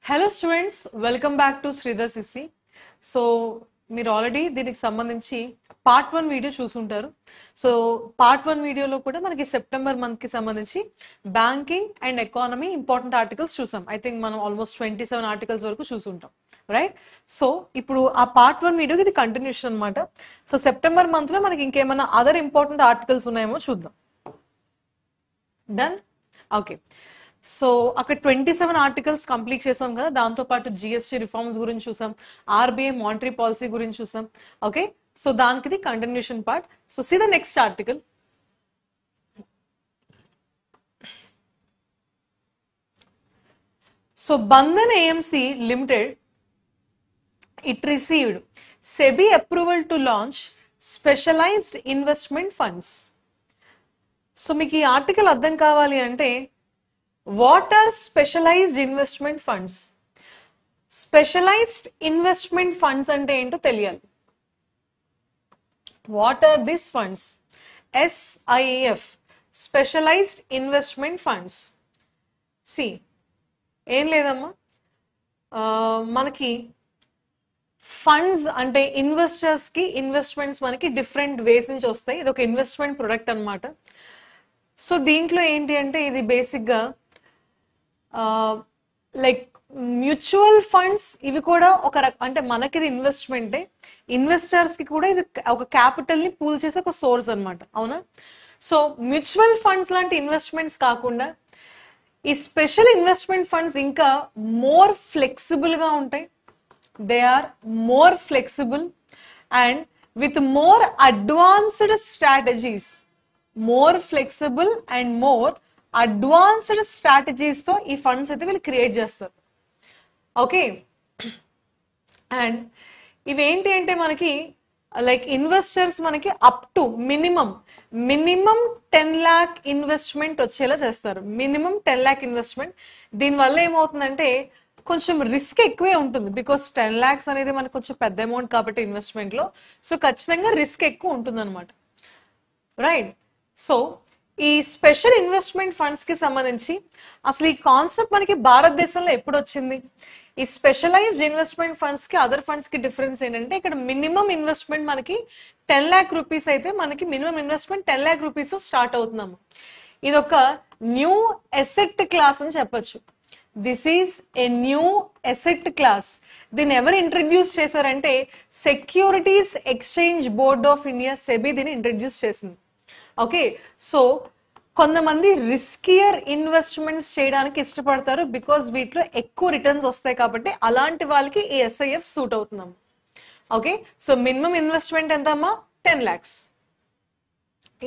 Hello students, welcome back to Sridhar CC. So మీరు already దీనికి సంబంధించి పార్ట్ 1 వీడియో చూసుంటారు. సో పార్ట్ 1 వీడియోలో కూడా మనకి సెప్టెంబర్ మంత్కి సంబంధించి banking and economy important articles చూసాం. ఐ థింక్ మనం ఆల్మోస్ట్ 27 ఆర్టికల్స్ వరకు చూసుంటాం, రైట్? సో ఇప్పుడు ఆ పార్ట్ 1 వీడియోకి ఇది కంటిన్యూషన్ అనమాట. సో సెప్టెంబర్ మంత్లో మనకి ఇంకేమైనా అదర్ ఇంపార్టెంట్ ఆర్టికల్స్ ఉన్నాయేమో చూద్దాం. డన్? ఓకే. సో అక్కడ 27 ఆర్టికల్స్ కంప్లీట్ చేసాం కదా. దాంతోపాటు జిఎస్టీ రిఫార్మ్స్ గురించి చూసాం, ఆర్బీఐ మానిటరీ పాలసీ గురించి చూసాం. ఓకే, సో దానికి continuation part. So see the next article. So Bandhan AMC limited, it received SEBI approval to launch specialized investment funds. So మీకు ఈ ఆర్టికల్ అర్థం కావాలి అంటే what are specialized investment funds? Specialized investment funds అంటే ఏంటో తెలియాలి. What are this funds? SIF, specialized investment funds. సి ఏం లేదమ్మా, మనకి ఫండ్స్ అంటే ఇన్వెస్టర్స్ కి ఇన్వెస్ట్మెంట్స్ మనకి డిఫరెంట్ వేస్ నుంచి వస్తాయి. ఇది ఒక ఇన్వెస్ట్మెంట్ ప్రొడక్ట్ అనమాట. సో దీంట్లో ఏంటి అంటే ఇది బేసిక్గా లైక్ మ్యూచువల్ ఫండ్స్, ఇవి కూడా ఒక అంటే మనకి ఇది ఇన్వెస్ట్మెంటే, ఇన్వెస్టర్స్ కి కూడా ఇది ఒక క్యాపిటల్ ని పూల్ చేసే ఒక సోర్స్ అనమాట, అవునా? సో మ్యూచువల్ ఫండ్స్ లాంటి ఇన్వెస్ట్మెంట్స్ కాకుండా ఈ స్పెషల్ ఇన్వెస్ట్మెంట్ ఫండ్స్ ఇంకా మోర్ ఫ్లెక్సిబుల్ గా ఉంటాయి. They are more flexible and with more advanced strategies. More flexible and more advanced strategies తో ఈ ఫండ్స్ అయితే వీళ్ళు క్రియేట్ చేస్తారు. ఓకే, అండ్ ఇవేంటి అంటే మనకి లైక్ ఇన్వెస్టర్స్ మనకి up to minimum 10 lakh investment వచ్చేలా చేస్తారు. Minimum 10 lakh investment. దీనివల్ల ఏమవుతుందంటే కొంచెం రిస్క్ ఎక్కువే ఉంటుంది, బికాస్ 10 lakhs అనేది మనకు కొంచెం పెద్ద అమౌంట్ కాబట్టి ఇన్వెస్ట్మెంట్ లో, సో ఖచ్చితంగా రిస్క్ ఎక్కువ ఉంటుంది అనమాట, రైట్? సో ఈ స్పెషల్ ఇన్వెస్ట్మెంట్ ఫండ్స్ కి సంబంధించి అసలు ఈ కాన్సెప్ట్ మనకి భారతదేశంలో ఎప్పుడు వచ్చింది? ఈ స్పెషలైజ్డ్ ఇన్వెస్ట్మెంట్ ఫండ్స్ కి అదర్ ఫండ్స్ కి డిఫరెన్స్ ఏంటంటే ఇక్కడ మినిమం ఇన్వెస్ట్మెంట్ మనకి 10 lakh రూపీస్ అయితే మనకి minimum investment 10 lakh rupees start అవుతున్నాము. ఇది ఒక న్యూ ఎసెట్ క్లాస్ అని చెప్పొచ్చు. This is a new asset class. దీన్ని ఎవరు ఇంట్రడ్యూస్ చేశారంటే securities exchange board of India, SEBI దీన్ని ఇంట్రడ్యూస్ చేసింది. ఓకే, సో కొంతమంది రిస్కియర్ ఇన్వెస్ట్మెంట్స్ చేయడానికి ఇష్టపడతారు బికాస్ వీటిలో ఎక్కువ రిటర్న్స్ వస్తాయి కాబట్టి, అలాంటి వాళ్ళకి ఈ SIF సూట్ అవుతున్నాం. ఓకే, సో మినిమం ఇన్వెస్ట్మెంట్ ఎంత అమ్మా? 10 lakhs.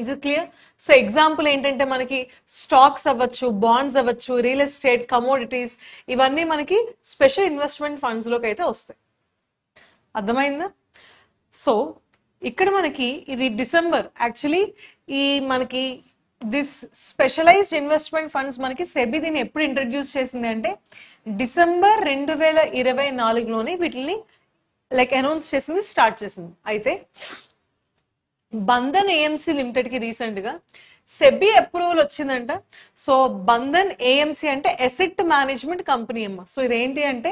Is it clear? So example ఏంటంటే మనకి స్టాక్స్ అవ్వచ్చు, బాండ్స్ అవ్వచ్చు, రియల్ ఎస్టేట్, కమోడిటీస్, ఇవన్నీ మనకి స్పెషల్ ఇన్వెస్ట్మెంట్ ఫండ్స్ లోకి అయితే వస్తాయి. అర్థమైందా? సో ఇక్కడ మనకి ఇది డిసెంబర్, యాక్చువల్లీ ఈ మనకి దిస్ స్పెషలైజ్డ్ ఇన్వెస్ట్మెంట్ ఫండ్స్ మనకి సెబీ దీన్ని ఎప్పుడు ఇంట్రడ్యూస్ చేసింది అంటే డిసెంబర్ 2024లోనే వీటిని లైక్ అనౌన్స్ చేసింది, స్టార్ట్ చేసింది. అయితే బంధన్ ఏఎంసీ లిమిటెడ్ కి రీసెంట్ గా సెబీ అప్రూవల్ వచ్చిందంట. సో బంధన్ ఏఎంసీ అంటే అసెట్ మేనేజ్మెంట్ కంపెనీ అమ్మ. సో ఇదేంటి అంటే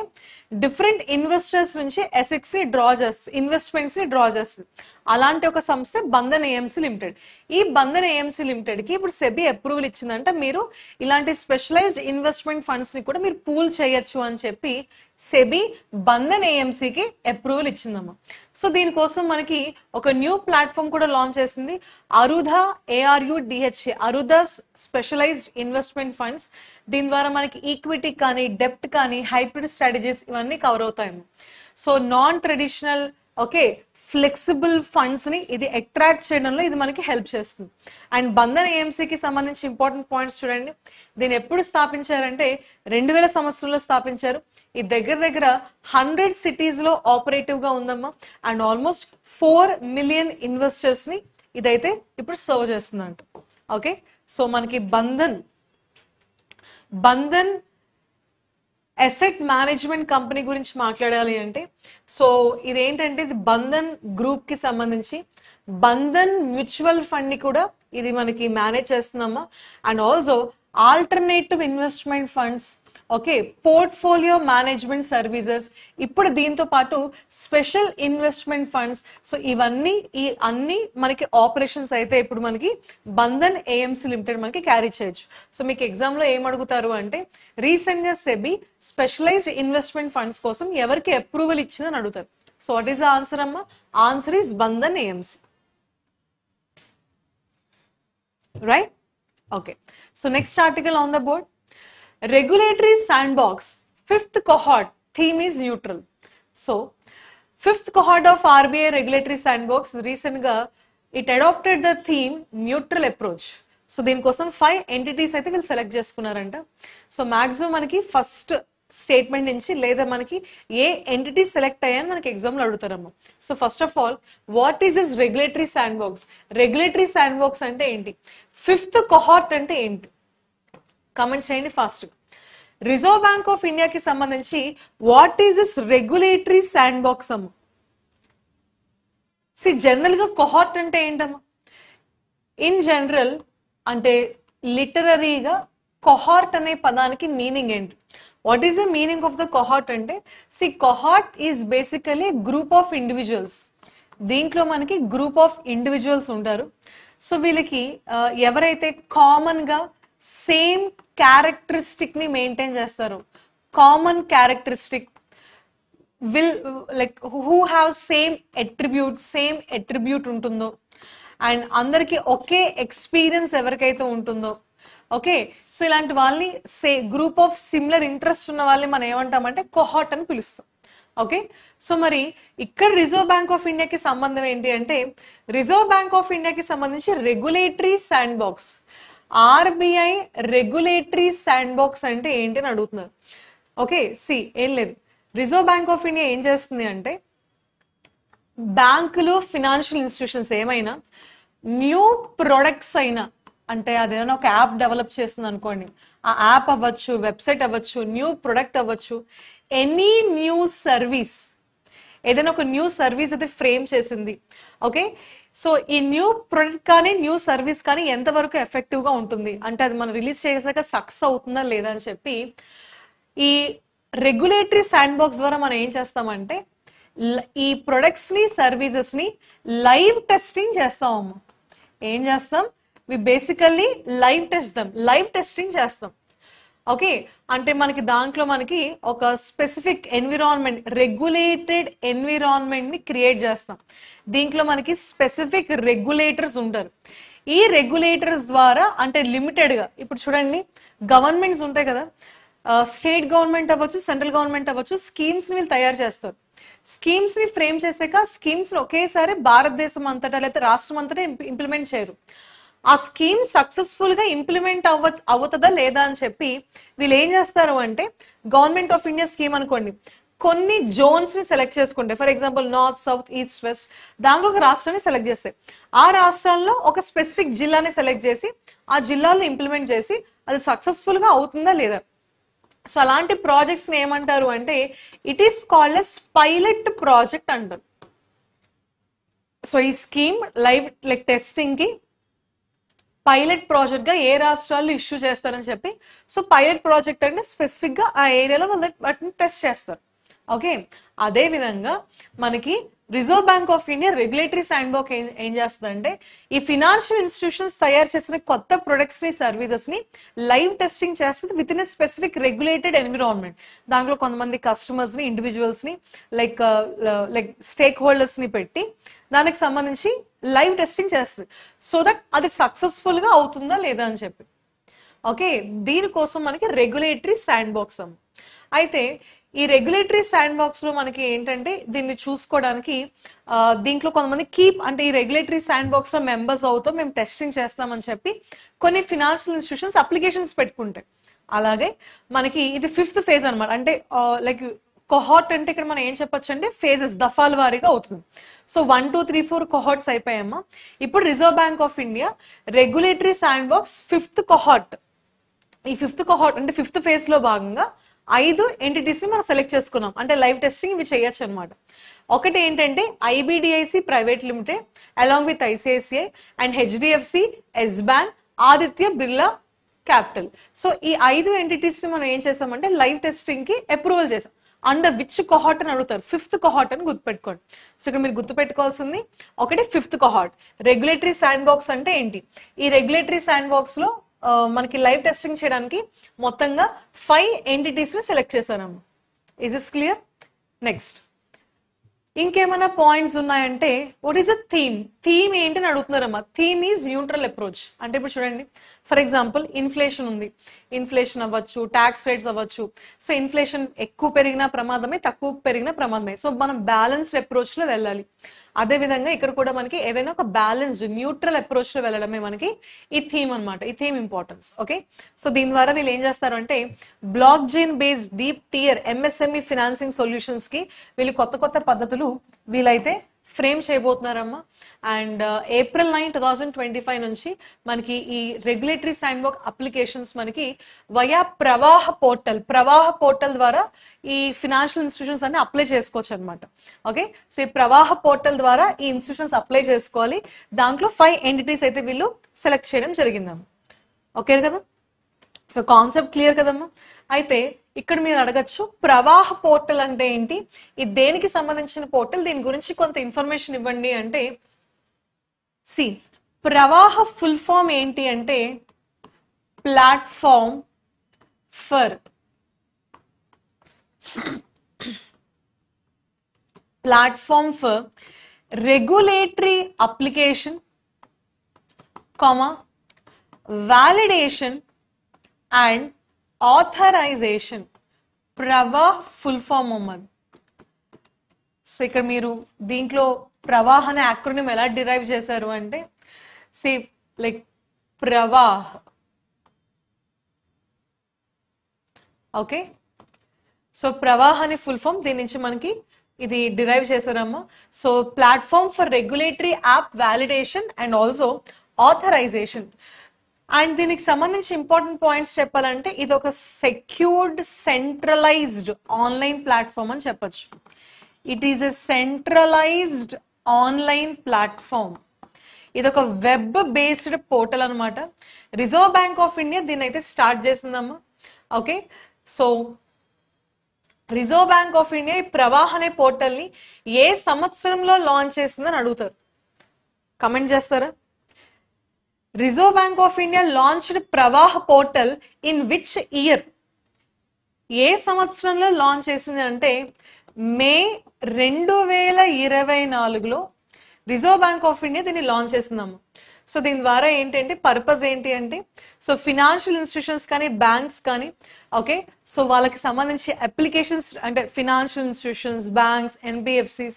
డిఫరెంట్ ఇన్వెస్టర్స్ నుంచి అసెట్స్ ని డ్రా చేస్తుంది, ఇన్వెస్ట్మెంట్స్ ని డ్రా చేస్తుంది. అలాంటి ఒక సంస్థ బంధన్ ఏఎంసీ లిమిటెడ్. ఈ బంధన్ ఏఎంసీ లిమిటెడ్ కి ఇప్పుడు సెబీ అప్రూవల్ ఇచ్చిందంట, మీరు ఇలాంటి స్పెషలైజ్డ్ ఇన్వెస్ట్మెంట్ ఫండ్స్ ని కూడా మీరు పూల్ చేయొచ్చు అని చెప్పి సెబీ బంధన్ ఏఎంసీకి అప్రూవల్ ఇచ్చిందమ్మా. సో దీనికోసం మనకి ఒక న్యూ ప్లాట్ఫామ్ కూడా లాంచ్ చేసింది, Arudha, ARUDHA, Arudha specialised investment funds. దీని ద్వారా మనకి ఈక్విటీ కానీ, డెప్ట్ కానీ, హైబ్రిడ్ స్ట్రాటజీస్ ఇవన్నీ కవర్ అవుతాయేమో. So non traditional, okay, flexible funds ని ఇది అట్రాక్ట్ చేయడంలో ఇది మనకి హెల్ప్ చేస్తుంది. అండ్ బంధన్ ఏఎంసీకి సంబంధించి ఇంపార్టెంట్ పాయింట్స్ చూడండి. దీన్ని ఎప్పుడు స్థాపించారంటే 2000 సంవత్సరంలో స్థాపించారు. ఈ దగ్గర 100 cities లో ఆపరేటివ్ గా ఉందమ్మా. అండ్ ఆల్మోస్ట్ 4 million ఇన్వెస్టర్స్ ని ఇదైతే ఇప్పుడు సర్వ్ చేస్తుందంట. ఓకే, సో మనకి బంధన్ అసెట్ మేనేజ్మెంట్ కంపెనీ గురించి మాట్లాడాలి అంటే, సో ఇదేంటంటే ఇది బంధన్ గ్రూప్ కి సంబంధించి బంధన్ మ్యూచువల్ ఫండ్ ని కూడా ఇది మనకి మేనేజ్ చేస్తుందమ్మా. And also alternative investment funds, okay, portfolio management services, ఇప్పుడు దీంతో పాటు స్పెషల్ ఇన్వెస్ట్మెంట్ ఫండ్స్. సో ఇవన్నీ ఈ అన్ని మనకి ఆపరేషన్స్ అయితే ఇప్పుడు మనకి బంధన్ ఏఎంసీ లిమిటెడ్ మనకి క్యారీ చేయొచ్చు. సో మీకు ఎగ్జామ్ లో ఏం అడుగుతారు అంటే రీసెంట్ గా సెబీ స్పెషలైజ్డ్ ఇన్వెస్ట్మెంట్ ఫండ్స్ కోసం ఎవరికి అప్రూవల్ ఇచ్చిందని అడుగుతారు. So what is the answer అమ్మా? Answer is Bandhan AMC, right? Okay, so next article on the board, regulatory sandbox, fifth cohort, theme is neutral. So fifth cohort of RBI regulatory sandbox recent ga it adopted the theme neutral approach. So దీని కోసం 5 entities అయితే వీళ్ళు select చేసుకున్నారంట. So maximum మనకి first statement నుంచి లేదా మనకి ఏ entity select అయ్యాని మనకి exam లో అడుగుతారమ్మా. So first of all what is this regulatory sandbox? Regulatory sandbox అంటే ఏంటి? ఫిఫ్త్ కొహార్ట్ అంటే ఏంటి? కామెంట్ చేయండి ఫాస్ట్. రిజర్వ్ బ్యాంక్ ఆఫ్ ఇండియాకి సంబంధించి what is this regulatory sand box అమ్మా? జనరల్ గా కొహార్ట్ అంటే ఏంటమ్మా? ఇన్ జనరల్ అంటే లిటరరీగా కొహార్ట్ అనే పదానికి మీనింగ్ ఏంటి? What is the meaning of the cohort అంటే cohort is basically group of individuals. దీంట్లో మనకి గ్రూప్ ఆఫ్ ఇండివిజువల్స్ ఉంటారు. సో వీళ్ళకి ఎవరైతే కామన్ గా సేమ్ క్యారెక్టరిస్టిక్ ని మెయింటైన్ చేస్తారు, common characteristic will like who have same attribute ఉంటుందో అండ్ అందరికి ఒకే ఎక్స్పీరియన్స్ ఎవరికైతే ఉంటుందో, ఓకే, సో ఇలాంటి వాళ్ళని గ్రూప్ ఆఫ్ సిమిలర్ ఇంట్రెస్ట్ ఉన్న వాళ్ళని మనం ఏమంటామంటే కొహార్ట్ అని పిలుస్తాం. ఓకే, సో మరి ఇక్కడ రిజర్వ్ బ్యాంక్ ఆఫ్ ఇండియాకి సంబంధం ఏంటి అంటే రిజర్వ్ బ్యాంక్ ఆఫ్ ఇండియాకి సంబంధించి regulatory sand box, RBI regulatory sandbox అంటే ఏంటి అని అడుగుతున్నారు. ఓకే, ఏం లేదు, రిజర్వ్ బ్యాంక్ ఆఫ్ ఇండియా ఏం చేస్తుంది అంటే బ్యాంకులు ఫినాన్షియల్ ఇన్స్టిట్యూషన్స్ ఏమైనా న్యూ ప్రొడక్ట్స్ అయినా అంటే అదేమైనా ఒక యాప్ డెవలప్ చేస్తుంది అనుకోండి, ఆ యాప్ అవ్వచ్చు, వెబ్సైట్ అవ్వచ్చు, న్యూ ప్రొడక్ట్ అవ్వచ్చు, ఎనీ న్యూ సర్వీస్, ఏదైనా ఒక న్యూ సర్వీస్ అయితే ఫ్రేమ్ చేసింది. ఓకే, సో ఈ న్యూ ప్రొడక్ట్ కానీ న్యూ సర్వీస్ కానీ ఎంతవరకు ఎఫెక్టివ్ గా ఉంటుంది అంటే అది మనం రిలీజ్ చేసాక సక్సెస్ అవుతుందా లేదా అని చెప్పి ఈ రెగ్యులేటరీ శాండ్ బాక్స్ ద్వారా మనం ఏం చేస్తామంటే ఈ ప్రొడక్ట్స్ ని సర్వీసెస్ ని లైవ్ టెస్టింగ్ చేస్తామమ్మా. ఏం చేస్తాం? వి బేసికల్లీ లైవ్ టెస్టింగ్ చేస్తాం. ఓకే, అంటే మనకి దాంట్లో మనకి ఒక స్పెసిఫిక్ ఎన్విరాన్మెంట్, రెగ్యులేటెడ్ ఎన్విరాన్మెంట్ ని క్రియేట్ చేస్తాం. దీంట్లో మనకి స్పెసిఫిక్ రెగ్యులేటర్స్ ఉంటారు. ఈ రెగ్యులేటర్స్ ద్వారా అంటే లిమిటెడ్ గా ఇప్పుడు చూడండి గవర్నమెంట్స్ ఉంటాయి కదా, స్టేట్ గవర్నమెంట్ అవ్వచ్చు, సెంట్రల్ గవర్నమెంట్ అవ్వచ్చు, స్కీమ్స్ ని వీళ్ళు తయారు చేస్తారు. స్కీమ్స్ ని ఫ్రేమ్ చేసాక స్కీమ్స్ ని ఒకేసారి భారతదేశం అంతటా లేదా రాష్ట్రం అంతటా ఇంప్లిమెంట్ చేయరు. ఆ స్కీమ్ సక్సెస్ఫుల్ గా ఇంప్లిమెంట్ అవుతుందా లేదా అని చెప్పి వీళ్ళు ఏం చేస్తారు అంటే గవర్నమెంట్ ఆఫ్ ఇండియా స్కీమ్ అనుకోండి, కొన్ని జోన్స్ ని సెలెక్ట్ చేసుకుంటే for example north, south, east, west, దాంట్లో ఒక రాష్ట్రాన్ని సెలెక్ట్ చేస్తాయి. ఆ రాష్ట్రాల్లో ఒక స్పెసిఫిక్ జిల్లాని సెలెక్ట్ చేసి ఆ జిల్లాలో ఇంప్లిమెంట్ చేసి అది సక్సెస్ఫుల్ గా అవుతుందా లేదా. సో అలాంటి ప్రాజెక్ట్స్ ని ఏమంటారు అంటే it is called as pilot project అంటారు. సో ఈ స్కీమ్ లైక్ టెస్టింగ్ కి పైలట్ ప్రాజెక్ట్ గా ఏ రాష్ట్రాల్లో ఇష్యూ చేస్తారని చెప్పి, సో పైలట్ ప్రాజెక్ట్ అంటే స్పెసిఫిక్ గా ఆ ఏరియాలో వాటిని టెస్ట్ చేస్తారు. ఓకే, అదే విధంగా మనకి reserve bank of India regulatory sand box ఏం చేస్తుందంటే ఈ ఫినాన్షియల్ ఇన్స్టిట్యూషన్స్ తయారు చేసిన కొత్త ప్రొడక్ట్స్ ని సర్వీసెస్ ని లైవ్ టెస్టింగ్ చేస్తుంది with in a specific regulated environment. దాంట్లో కొంతమంది కస్టమర్స్ ని, ఇండివిజువల్స్ ని లైక్ స్టేక్ హోల్డర్స్ ని పెట్టి దానికి సంబంధించి లైవ్ టెస్టింగ్ చేస్తుంది సో దట్ అది సక్సెస్ఫుల్ గా అవుతుందా లేదా అని చెప్పి. ఓకే, దీనికోసం మనకి రెగ్యులేటరీ శాండ్ బాక్స్ అమ్మ. అయితే ఈ రెగ్యులేటరీ శాండ్ బాక్స్ లో మనకి ఏంటంటే దీన్ని చూసుకోవడానికి దీంట్లో కొంతమంది అంటే ఈ రెగ్యులేటరీ శాండ్ బాక్స్ లో మెంబర్స్ అవుతాం, మేము టెస్టింగ్ చేస్తామని చెప్పి కొన్ని ఫినాన్షియల్ ఇన్స్టిట్యూషన్స్ అప్లికేషన్స్ పెట్టుకుంటాయి. అలాగే మనకి ఇది 5th ఫేజ్ అనమాట. అంటే లైక్ కొహార్ట్ అంటే ఇక్కడ మనం ఏం చెప్పొచ్చు అంటే ఫేజెస్, దఫాల వారీగా అవుతుంది. సో 1, 2, 3, 4 కొహార్ట్స్ అయిపోయామ్మా. ఇప్పుడు reserve bank of India regulatory sand box 5th కొహార్ట్, ఈ 5th కొహార్ట్ అంటే 5th ఫేజ్ లో భాగంగా 5 ఎంటిటీస్ ని మనం సెలెక్ట్ చేసుకున్నాం. అంటే లైవ్ టెస్టింగ్ ఇవి చేయొచ్చు అనమాట. ఒకటి ఏంటంటే IBDIC private limited along with ICICI and HDFC, Yes Bank, Aditya Birla capital. So ఈ 5 ఎంటిటీస్ ని మనం ఏం చేసామంటే లైవ్ టెస్టింగ్ కి అప్రూవల్ చేసాం. అండర్ విచ్ కొహార్ట్ అని అడుగుతారు, 5th కొహార్ట్ అని గుర్తుపెట్టుకోండి. సో ఇక్కడ మీరు గుర్తుపెట్టుకోవాల్సింది ఒకటి 5th కొహార్ట్. రెగ్యులేటరీ శాండ్ బాక్స్ అంటే ఏంటి? ఈ రెగ్యులేటరీ శాండ్ బాక్స్ లో మనకి లైవ్ టెస్టింగ్ చేయడానికి మొత్తంగా 5 ఎంటిటీస్ ని సెలెక్ట్ చేశారమ్మా. Is is clear? నెక్స్ట్ ఇంకేమైనా పాయింట్స్ ఉన్నాయంటే what is a theme? Theme ఏంటని అడుగుతున్నారమ్మా. Theme is neutral approach. అంటే ఇప్పుడు చూడండి, ఫర్ ఎగ్జాంపుల్ ఇన్ఫ్లేషన్ ఉంది, ఇన్ఫ్లేషన్ అవ్వచ్చు, ట్యాక్స్ రేట్స్ అవ్వచ్చు. సో ఇన్ఫ్లేషన్ ఎక్కువ పెరిగిన ప్రమాదమే, తక్కువ పెరిగిన ప్రమాదమే. సో మనం బ్యాలెన్స్డ్ అప్రోచ్ లో వెళ్ళాలి. అదే విధంగా ఇక్కడ కూడా మనకి ఏదైనా ఒక బ్యాలెన్స్డ్ న్యూట్రల్ అప్రోచ్ లో వెళ్ళడమే మనకి ఈ థీమ్ అనమాట. ఈ థీమ్ ఇంపార్టెన్స్. ఓకే, సో దీని ద్వారా వీళ్ళు ఏం చేస్తారు అంటే block chain based deep tier MSME financing solutions కి వీళ్ళు కొత్త కొత్త పద్ధతులు వీలైతే ఫ్రేమ్ చేయబోతున్నారమ్మా. అండ్ April 9, 2025 నుంచి మనకి ఈ రెగ్యులేటరీ శాండ్ బాక్స్ అప్లికేషన్స్ మనకి వయా ప్రవాహ పోర్టల్ ద్వారా ఈ ఫినాన్షియల్ ఇన్స్టిట్యూషన్స్ అన్ని అప్లై చేసుకోవచ్చు అనమాట. ఓకే, సో ఈ ప్రవాహ పోర్టల్ ద్వారా ఈ ఇన్స్టిట్యూషన్స్ అప్లై చేసుకోవాలి. దాంట్లో 5 ఎంటిటీస్ అయితే వీళ్ళు సెలెక్ట్ చేయడం జరిగిందమ్మా. ఓకే కదా? సో కాన్సెప్ట్ క్లియర్ కదమ్మా? అయితే ఇక్కడ మీరు అడగచ్చు ప్రవాహ పోర్టల్ అంటే ఏంటి, ఇది దేనికి సంబంధించిన పోర్టల్, దీని గురించి కొంత ఇన్ఫర్మేషన్ ఇవ్వండి అంటే సి ప్రవాహ ఫుల్ ఫామ్ ఏంటి అంటే platform for regulatory application, validation and authorization. Pravaah full form అమ్మది. సో ఇక్కడ మీరు దీంట్లో ప్రవాహ్ అనే యాక్రోనిమ్ ఎలా డిరైవ్ చేశారు అంటే see like Pravaah. Okay, so Pravaah అనే ఫుల్ ఫామ్ దీని నుంచి మనకి ఇది డిరైవ్ చేశారమ్మా. So platform for regulatory app validation and also authorisation. And దీనికి సంబంధించి ఇంపార్టెంట్ పాయింట్స్ చెప్పాలంటే ఇది ఒక సెక్యూర్డ్ సెంట్రలైజ్డ్ ఆన్లైన్ ప్లాట్ఫామ్ అని చెప్పొచ్చు. It is a centralised online platform. ఇది ఒక వెబ్ బేస్డ్ పోర్టల్ అనమాట. రిజర్వ్ బ్యాంక్ ఆఫ్ ఇండియా దీన్ని అయితే స్టార్ట్ చేసిందమ్మా. Okay, so Reserve bank of India ఈ ప్రవాహ్ అనే పోర్టల్ ని ఏ సంవత్సరంలో లాంచ్ చేసిందని అడుగుతారు, కమెంట్ చేస్తారా? Reserve bank of India launched Pravaah portal in which year? ఏ సంవత్సరంలో లాంచ్ చేసింది అంటే మే 2024లో రిజర్వ్ బ్యాంక్ ఆఫ్ ఇండియా దీన్ని లాంచ్ చేసిందమ్మా. సో దీని ద్వారా ఏంటంటే పర్పస్ ఏంటి అంటే సో ఫినాన్షియల్ ఇన్స్టిట్యూషన్స్ కానీ బ్యాంక్స్ కానీ ఓకే, సో వాళ్ళకి సంబంధించి అప్లికేషన్స్ అంటే ఫినాన్షియల్ ఇన్స్టిట్యూషన్స్, బ్యాంక్స్, ఎన్బిఎఫ్సిస్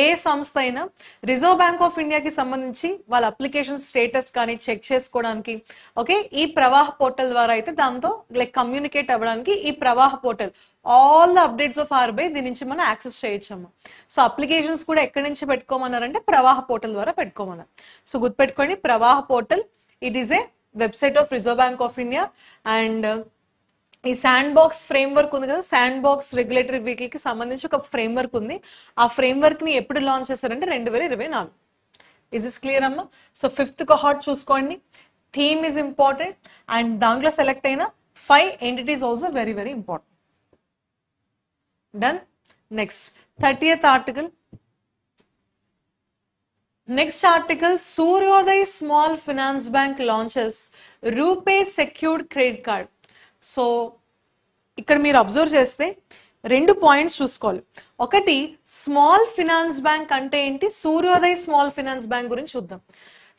ఏ సంస్థ అయినా రిజర్వ్ బ్యాంక్ ఆఫ్ ఇండియాకి సంబంధించి వాళ్ళ అప్లికేషన్ స్టేటస్ కానీ చెక్ చేసుకోవడానికి ఓకే ఈ ప్రవాహ పోర్టల్ ద్వారా అయితే దాంతో లైక్ కమ్యూనికేట్ అవ్వడానికి ఈ Pravaah portal all the updates of RBI దీని నుంచి మనం యాక్సెస్ చేయొచ్చమ్మా. సో అప్లికేషన్స్ కూడా ఎక్కడి నుంచి పెట్టుకోమన్నారంటే ప్రవాహ పోర్టల్ ద్వారా పెట్టుకోమన్నారు. సో గుర్తుపెట్టుకోండి ప్రవాహ portal it is a website of reserve bank of India. And ఈ శాండ్ బాక్స్ ఫ్రేమ్వర్క్ ఉంది కదా, శాండ్ బాక్స్ రెగ్యులేటరీ వెహికల్ కి సంబంధించి ఒక ఫ్రేమ్వర్క్ ఉంది. ఆ ఫ్రేమ్వర్క్ ని ఎప్పుడు లాంచ్ చేశారంటే 2024. ఇస్ ఇస్ క్లియర్ అమ్మా? సో 5th cohort చూసుకోండి. థీమ్ ఈజ్ ఇంపార్టెంట్ అండ్ దాంట్లో సెలెక్ట్ అయిన 5 entities also very very important. Done. Next 30th article. Next article, Suryoday Small Finance Bank launches RuPay secured credit card. So ఇక్కడ మీరు observe చేస్తే 2 points చూసుకోవాలి. ఒకటి small finance bank అంటే ఏంటి, Suryoday small finance bank గురించి చూద్దాం.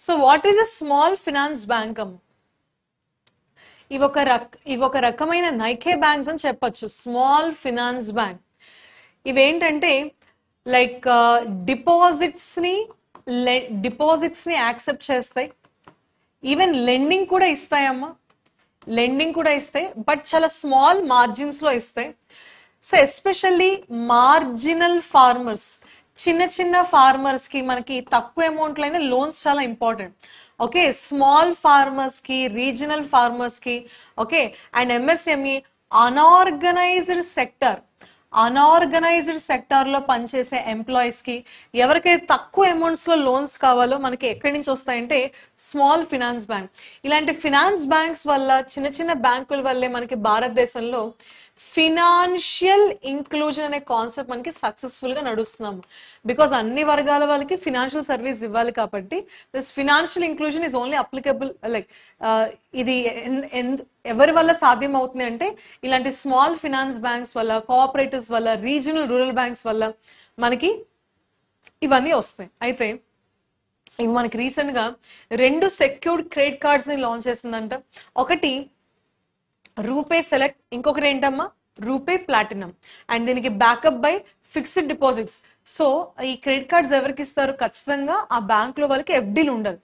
So what is a small finance bank అమ్మ? ఇవి ఒక రకమైన నైకే బ్యాంక్స్ అని చెప్పొచ్చు. స్మాల్ ఫినాన్స్ బ్యాంక్ ఇవేంటంటే లైక్ డిపాజిట్స్ ని యాక్సెప్ట్ చేస్తాయి, ఈవెన్ లెండింగ్ కూడా ఇస్తాయమ్మా, లెండింగ్ కూడా ఇస్తాయి బట్ చాలా స్మాల్ మార్జిన్స్ లో ఇస్తాయి. సో ఎస్పెషల్లీ మార్జినల్ ఫార్మర్స్, చిన్న చిన్న ఫార్మర్స్ కి మనకి తక్కువ అమౌంట్ లో అయినా లోన్స్ చాలా ఇంపార్టెంట్. ఓకే, స్మాల్ ఫార్మర్స్ కి, రీజనల్ ఫార్మర్స్ కి okay, and MSME unorganised sector. Unorganised సెక్టార్లో పనిచేసే ఎంప్లాయీస్కి, ఎవరికైతే తక్కువ అమౌంట్స్లో లోన్స్ కావాలో మనకి ఎక్కడి నుంచి వస్తాయంటే స్మాల్ ఫినాన్స్ బ్యాంక్. ఇలాంటి ఫినాన్స్ బ్యాంక్స్ వల్ల, చిన్న చిన్న బ్యాంకుల వల్లే మనకి భారతదేశంలో ఫినాన్షియల్ ఇంక్లూజన్ అనే కాన్సెప్ట్ మనకి సక్సెస్ఫుల్ గా నడుస్తున్నాము. బికాస్ అన్ని వర్గాల వాళ్ళకి ఫినాన్షియల్ సర్వీస్ ఇవ్వాలి కాబట్టి this financial inclusion is only applicable. Like ఇది ఎవరి వల్ల సాధ్యం అవుతుంది అంటే ఇలాంటి స్మాల్ ఫినాన్స్ బ్యాంక్స్ వల్ల, కోఆపరేటివ్స్ వల్ల, రీజనల్ రూరల్ బ్యాంక్స్ వల్ల మనకి ఇవన్నీ వస్తాయి. అయితే ఇవి మనకి రీసెంట్ గా 2 సెక్యూర్డ్ క్రెడిట్ కార్డ్స్ ని లాంచ్ చేసిందంట. ఒకటి రూపే సెలెక్ట్, ఇంకొకటి ఏంటమ్మా రూపే ప్లాటినం. అండ్ దీనికి backup by fixed deposits. So ఈ క్రెడిట్ కార్డ్స్ ఎవరికి ఇస్తారు? ఖచ్చితంగా ఆ బ్యాంక్ లో వాళ్ళకి ఎఫ్డీలు ఉండాలి.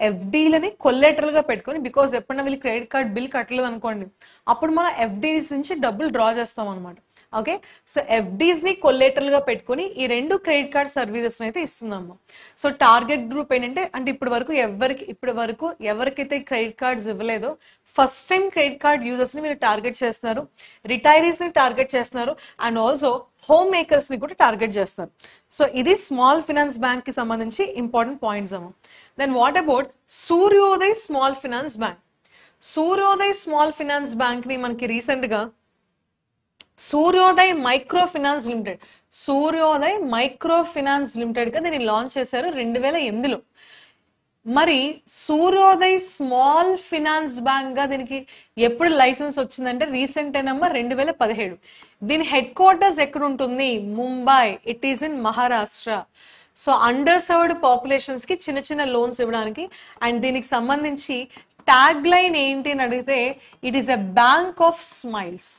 ఎఫ్డీలని కొల్లెటరల్ గా పెట్టుకొని, బికాస్ ఎప్పుడైనా వీళ్ళు క్రెడిట్ కార్డ్ బిల్ కట్టలేదు అనుకోండి, అప్పుడు మనం ఎఫ్డీస్ నుంచి డబ్బులు డ్రా చేస్తాం అనమాట. ఓకే, సో ఎఫ్డీస్ ని కొల్లెటరల్ గా పెట్టుకుని ఈ 2 క్రెడిట్ కార్డ్ సర్వీసెస్ అయితే ఇస్తుందమ్మా. సో టార్గెట్ గ్రూప్ ఏంటంటే, అంటే ఇప్పటి వరకు ఎవరికైతే క్రెడిట్ కార్డ్స్ ఇవ్వలేదో first time credit card users ని మీరు టార్గెట్ చేస్తున్నారు, రిటైరీస్ ని టార్గెట్ చేస్తున్నారు, అండ్ ఆల్సో హోమ్ మేకర్స్ ని కూడా టార్గెట్ చేస్తారు. సో ఇది స్మాల్ ఫినాన్స్ బ్యాంక్ కి సంబంధించి ఇంపార్టెంట్ పాయింట్స్ అమ్మా. Then what about Suryoday small finance bank? Suryoday small finance bank ని మనకి రీసెంట్ గా Suryoday microfinance limited, Suryoday microfinance limited గా దీన్ని లాంచ్ చేశారు 2008లో. మరి సూర్యోదయ్ స్మాల్ ఫినాన్స్ బ్యాంక్ గా దీనికి ఎప్పుడు లైసెన్స్ వచ్చిందంటే రీసెంట్ నెంబర్ 2017. దీని హెడ్ క్వార్టర్స్ ఎక్కడ ఉంటుంది? Mumbai. It is in Maharashtra. So under served populations కి చిన్న చిన్న లోన్స్ ఇవ్వడానికి. అండ్ దీనికి సంబంధించి ట్యాగ్ లైన్ ఏంటి అని అడిగితే it is a bank of smiles.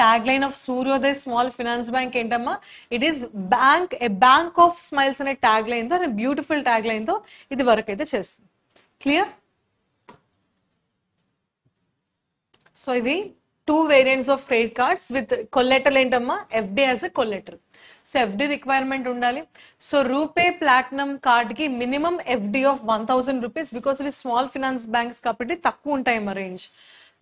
Tagline of Suryoday small finance bank ఏంటమ్మా? It is a bank of smiles అనే ట్యాగ్ లైన్ తో, బ్యూటిఫుల్ ట్యాగ్ లైన్ తో ఇది వరకు అయితే చేస్తుంది. క్లియర్? సో ఇది 2 variants of credit cards with collateral ఏంటమ్మా? FD as a collateral. So FD requirement ఉండాలి. సో రూపే ప్లాటినం కార్డ్ కి minimum FD of 1000 rupees, because ఇవి స్మాల్ ఫినాన్స్ బ్యాంక్స్ కాబట్టి తక్కువ ఉంటాయి మా రేంజ్.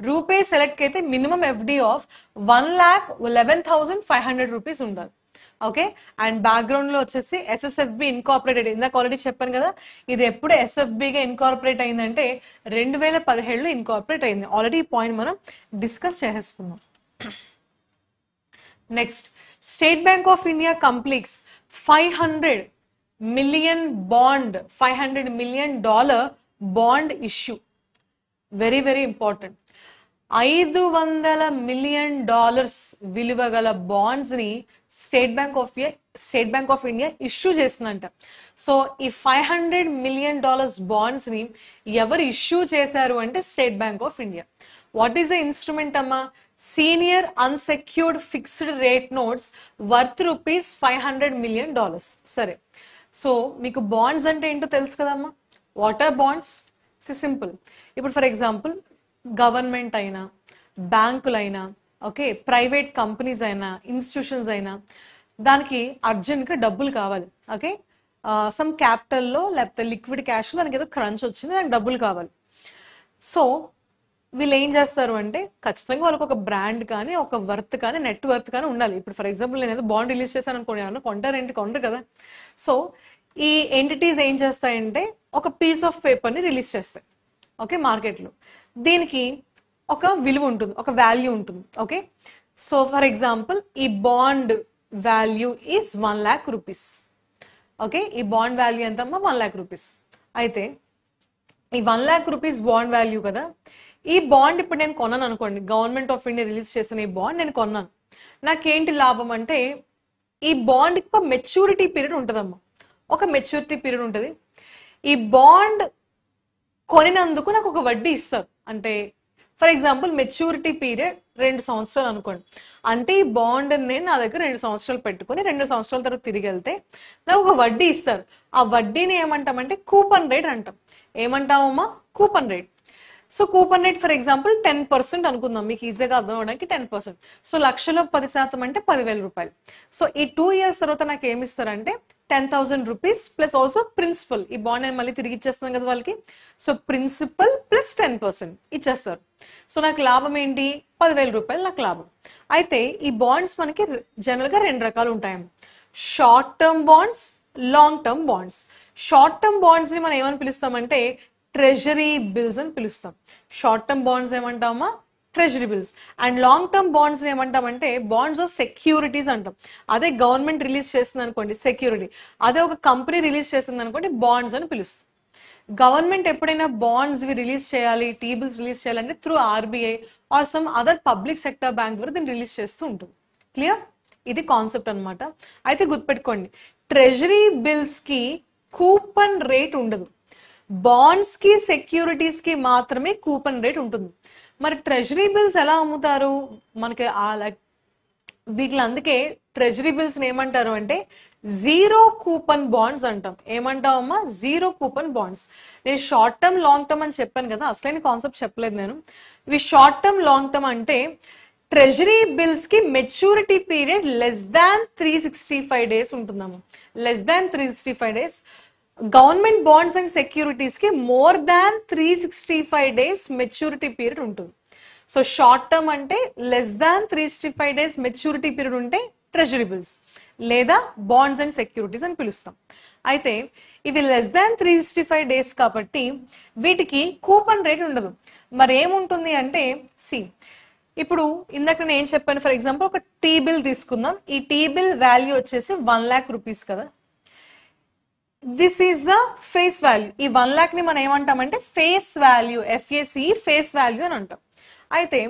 రూపే సెలెక్ట్ అయితే మినిమం ఎఫ్డి ఆఫ్ 1,11,500 రూపీస్ ఉండాలి. ఓకే, అండ్ బ్యాక్గ్రౌండ్ లో వచ్చేసి ఎస్ఎస్ఎఫ్బి ఇన్కార్పొరేటెడ్. ఇందాక ఆల్రెడీ చెప్పాను కదా, ఇది ఎప్పుడు ఎస్ఎఫ్బిగా ఇన్కార్పొరేట్ అయిందంటే 2017లో ఇన్కార్పొరేట్ అయింది. ఆల్రెడీ ఈ పాయింట్ మనం డిస్కస్ చేసేసుకున్నాం. Next, State bank of India completes $500 million bond, $500 million bond issue. Very very important. $500 million విలువ గల బాండ్స్ ని State bank of India issue చేస్తుందంట. సో ఈ $500 million బాండ్స్ ని ఎవరు ఇష్యూ చేశారు అంటే state bank of India. What is the instrument అమ్మా? Senior unsecured fixed rate notes worth $500 million. సరే, సో మీకు బాండ్స్ అంటే ఏంటో తెలుసు కదమ్మా. What are bonds? సింపుల్. ఇప్పుడు ఫర్ ఎగ్జాంపుల్ గవర్నమెంట్ అయినా, బ్యాంకులైనా, ఓకే, ప్రైవేట్ కంపెనీస్ అయినా, ఇన్స్టిట్యూషన్స్ అయినా, దానికి అర్జెంట్గా డబ్బులు కావాలి. ఓకే, సమ్ క్యాపిటల్లో లేకపోతే లిక్విడ్ క్యాష్లో దానికి ఏదో క్రంచ్ వచ్చింది, దానికి డబ్బులు కావాలి. సో వీళ్ళు ఏం చేస్తారు అంటే ఖచ్చితంగా వాళ్ళకి ఒక బ్రాండ్ కానీ, ఒక వర్త్ కానీ, నెట్ వర్త్ కానీ ఉండాలి. ఇప్పుడు ఫర్ ఎగ్జాంపుల్ నేను ఏదో బాండ్ రిలీజ్ చేశాను అనుకోండి, ఏమన్నా కొంటారు కదా. సో ఈ ఎంటిటీస్ ఏం చేస్తాయంటే ఒక పీస్ ఆఫ్ పేపర్ని రిలీజ్ చేస్తాయి, ఓకే, మార్కెట్లో. దీనికి ఒక విలువ ఉంటుంది, ఒక వాల్యూ ఉంటుంది. ఓకే, సో ఫర్ ఎగ్జాంపుల్ ఈ bond value is 1 lakh rupees. Okay, ఈ బాండ్ వాల్యూ ఎంతమ్మా? 1 lakh rupees. అయితే ఈ 1 lakh rupees బాండ్ వాల్యూ కదా. ఈ బాండ్ ఇప్పుడు నేను కొన్నాను అనుకోండి, గవర్నమెంట్ ఆఫ్ ఇండియా రిలీజ్ చేసిన ఈ బాండ్ నేను కొన్నాను. నాకేంటి లాభం అంటే ఈ బాండ్కి ఒక మెచ్యూరిటీ పీరియడ్ ఉంటుందమ్మా. ఒక మెచ్యూరిటీ పీరియడ్ ఉంటుంది. ఈ బాండ్ కొనినందుకు నాకు ఒక వడ్డీ ఇస్తారు. అంటే ఫర్ ఎగ్జాంపుల్ మెచ్యూరిటీ పీరియడ్ 2 సంవత్సరాలు అనుకోండి. అంటే ఈ బాండ్ నేను నా దగ్గర 2 సంవత్సరాలు పెట్టుకుని 2 సంవత్సరాల తర్వాత తిరిగి వెళ్తే నాకు ఒక వడ్డీ ఇస్తారు. ఆ వడ్డీని ఏమంటామంటే కూపన్ రేట్ అంటాం. ఏమంటామమ్మా? Coupon rate. So coupon rate for example 10% అనుకుందాం, మీకు ఈజీగా అర్థం అవడానికి 10%. సో లక్షలో 10% అంటే 10,000 రూపాయలు. సో ఈ 2 years తర్వాత నాకు ఏమి ఇస్తారంటే 10,000 రూపీస్ ప్లస్ ఆల్సో ప్రిన్సిపల్. ఈ బాండ్ నేను మళ్ళీ తిరిగి ఇచ్చేస్తాను కదా వాళ్ళకి. సో ప్రిన్సిపల్ ప్లస్ 10% ఇచ్చేస్తారు. సో నాకు లాభం ఏంటి? 10,000 రూపాయలు నాకు లాభం. అయితే ఈ బాండ్స్ మనకి జనరల్ గా 2 రకాలు ఉంటాయి. Short term bonds, long term bonds. Short term bonds ని మనం ఏమని పిలుస్తామంటే ట్రెజరీ బిల్స్ అని పిలుస్తాం. షార్ట్ టర్మ్ బాండ్స్ ఏమంటామా? Treasury bills. And long term bonds ఏమంటామంటే బాండ్స్ ఆఫ్ సెక్యూరిటీస్ అంటాం. అదే గవర్నమెంట్ రిలీజ్ చేస్తుంది అనుకోండి సెక్యూరిటీ, అదే ఒక కంపెనీ రిలీజ్ చేస్తుంది అనుకోండి బాండ్స్ అని పిలుస్తాం. గవర్నమెంట్ ఎప్పుడైనా బాండ్స్ రిలీజ్ చేయాలి, టీ బిల్స్ రిలీజ్ చేయాలంటే through RBI or some other public sector bank ద్వారా దీన్ని రిలీజ్ చేస్తూ ఉంటుంది. క్లియర్? ఇది కాన్సెప్ట్ అనమాట. అయితే గుర్తుపెట్టుకోండి, ట్రెజరీ బిల్స్ కి కూపన్ రేట్ ఉండదు. బాండ్స్ కి సెక్యూరిటీస్ కి మాత్రమే కూపన్ రేట్ ఉంటుంది. మరి ట్రెజరీ బిల్స్ ఎలా అమ్ముతారు మనకి? వీటిలో అందుకే ట్రెజరీ బిల్స్ ఏమంటారు అంటే జీరో కూపన్ బాండ్స్ అంటాం. ఏమంటామమ్మా? Zero coupon bonds. నేను షార్ట్ టర్మ్ లాంగ్ టర్మ్ అని చెప్పాను కదా, అసలైన కాన్సెప్ట్ చెప్పలేదు నేను. ఇవి షార్ట్ టర్మ్ లాంగ్ టర్మ్ అంటే ట్రెజరీ బిల్స్ కి maturity period less than 365 days ఉంటుందమ్మా. Less than 365 days. Government bonds and securities కి more than 365 days maturity period ఉంటుంది. సో షార్ట్ టర్మ్ అంటే less than 365 days maturity period ఉంటే treasury bills లేదా bonds and securities అని పిలుస్తాం. అయితే ఇవి లెస్ దాన్ 365 days కాబట్టి వీటికి కూపన్ రేట్ ఉండదు. మరి ఏముంటుంది అంటే ఇప్పుడు ఇందాక నేను ఏం చెప్పాను, ఫర్ ఎగ్జాంపుల్ ఒక టీ బిల్ తీసుకుందాం. ఈ టీ బిల్ వాల్యూ వచ్చేసి 1 lakh rupees కదా. This is the face value. ఈ 1 lakh ని మనం ఏమంటామంటే face value, FACE face value అని అంటాం. అయితే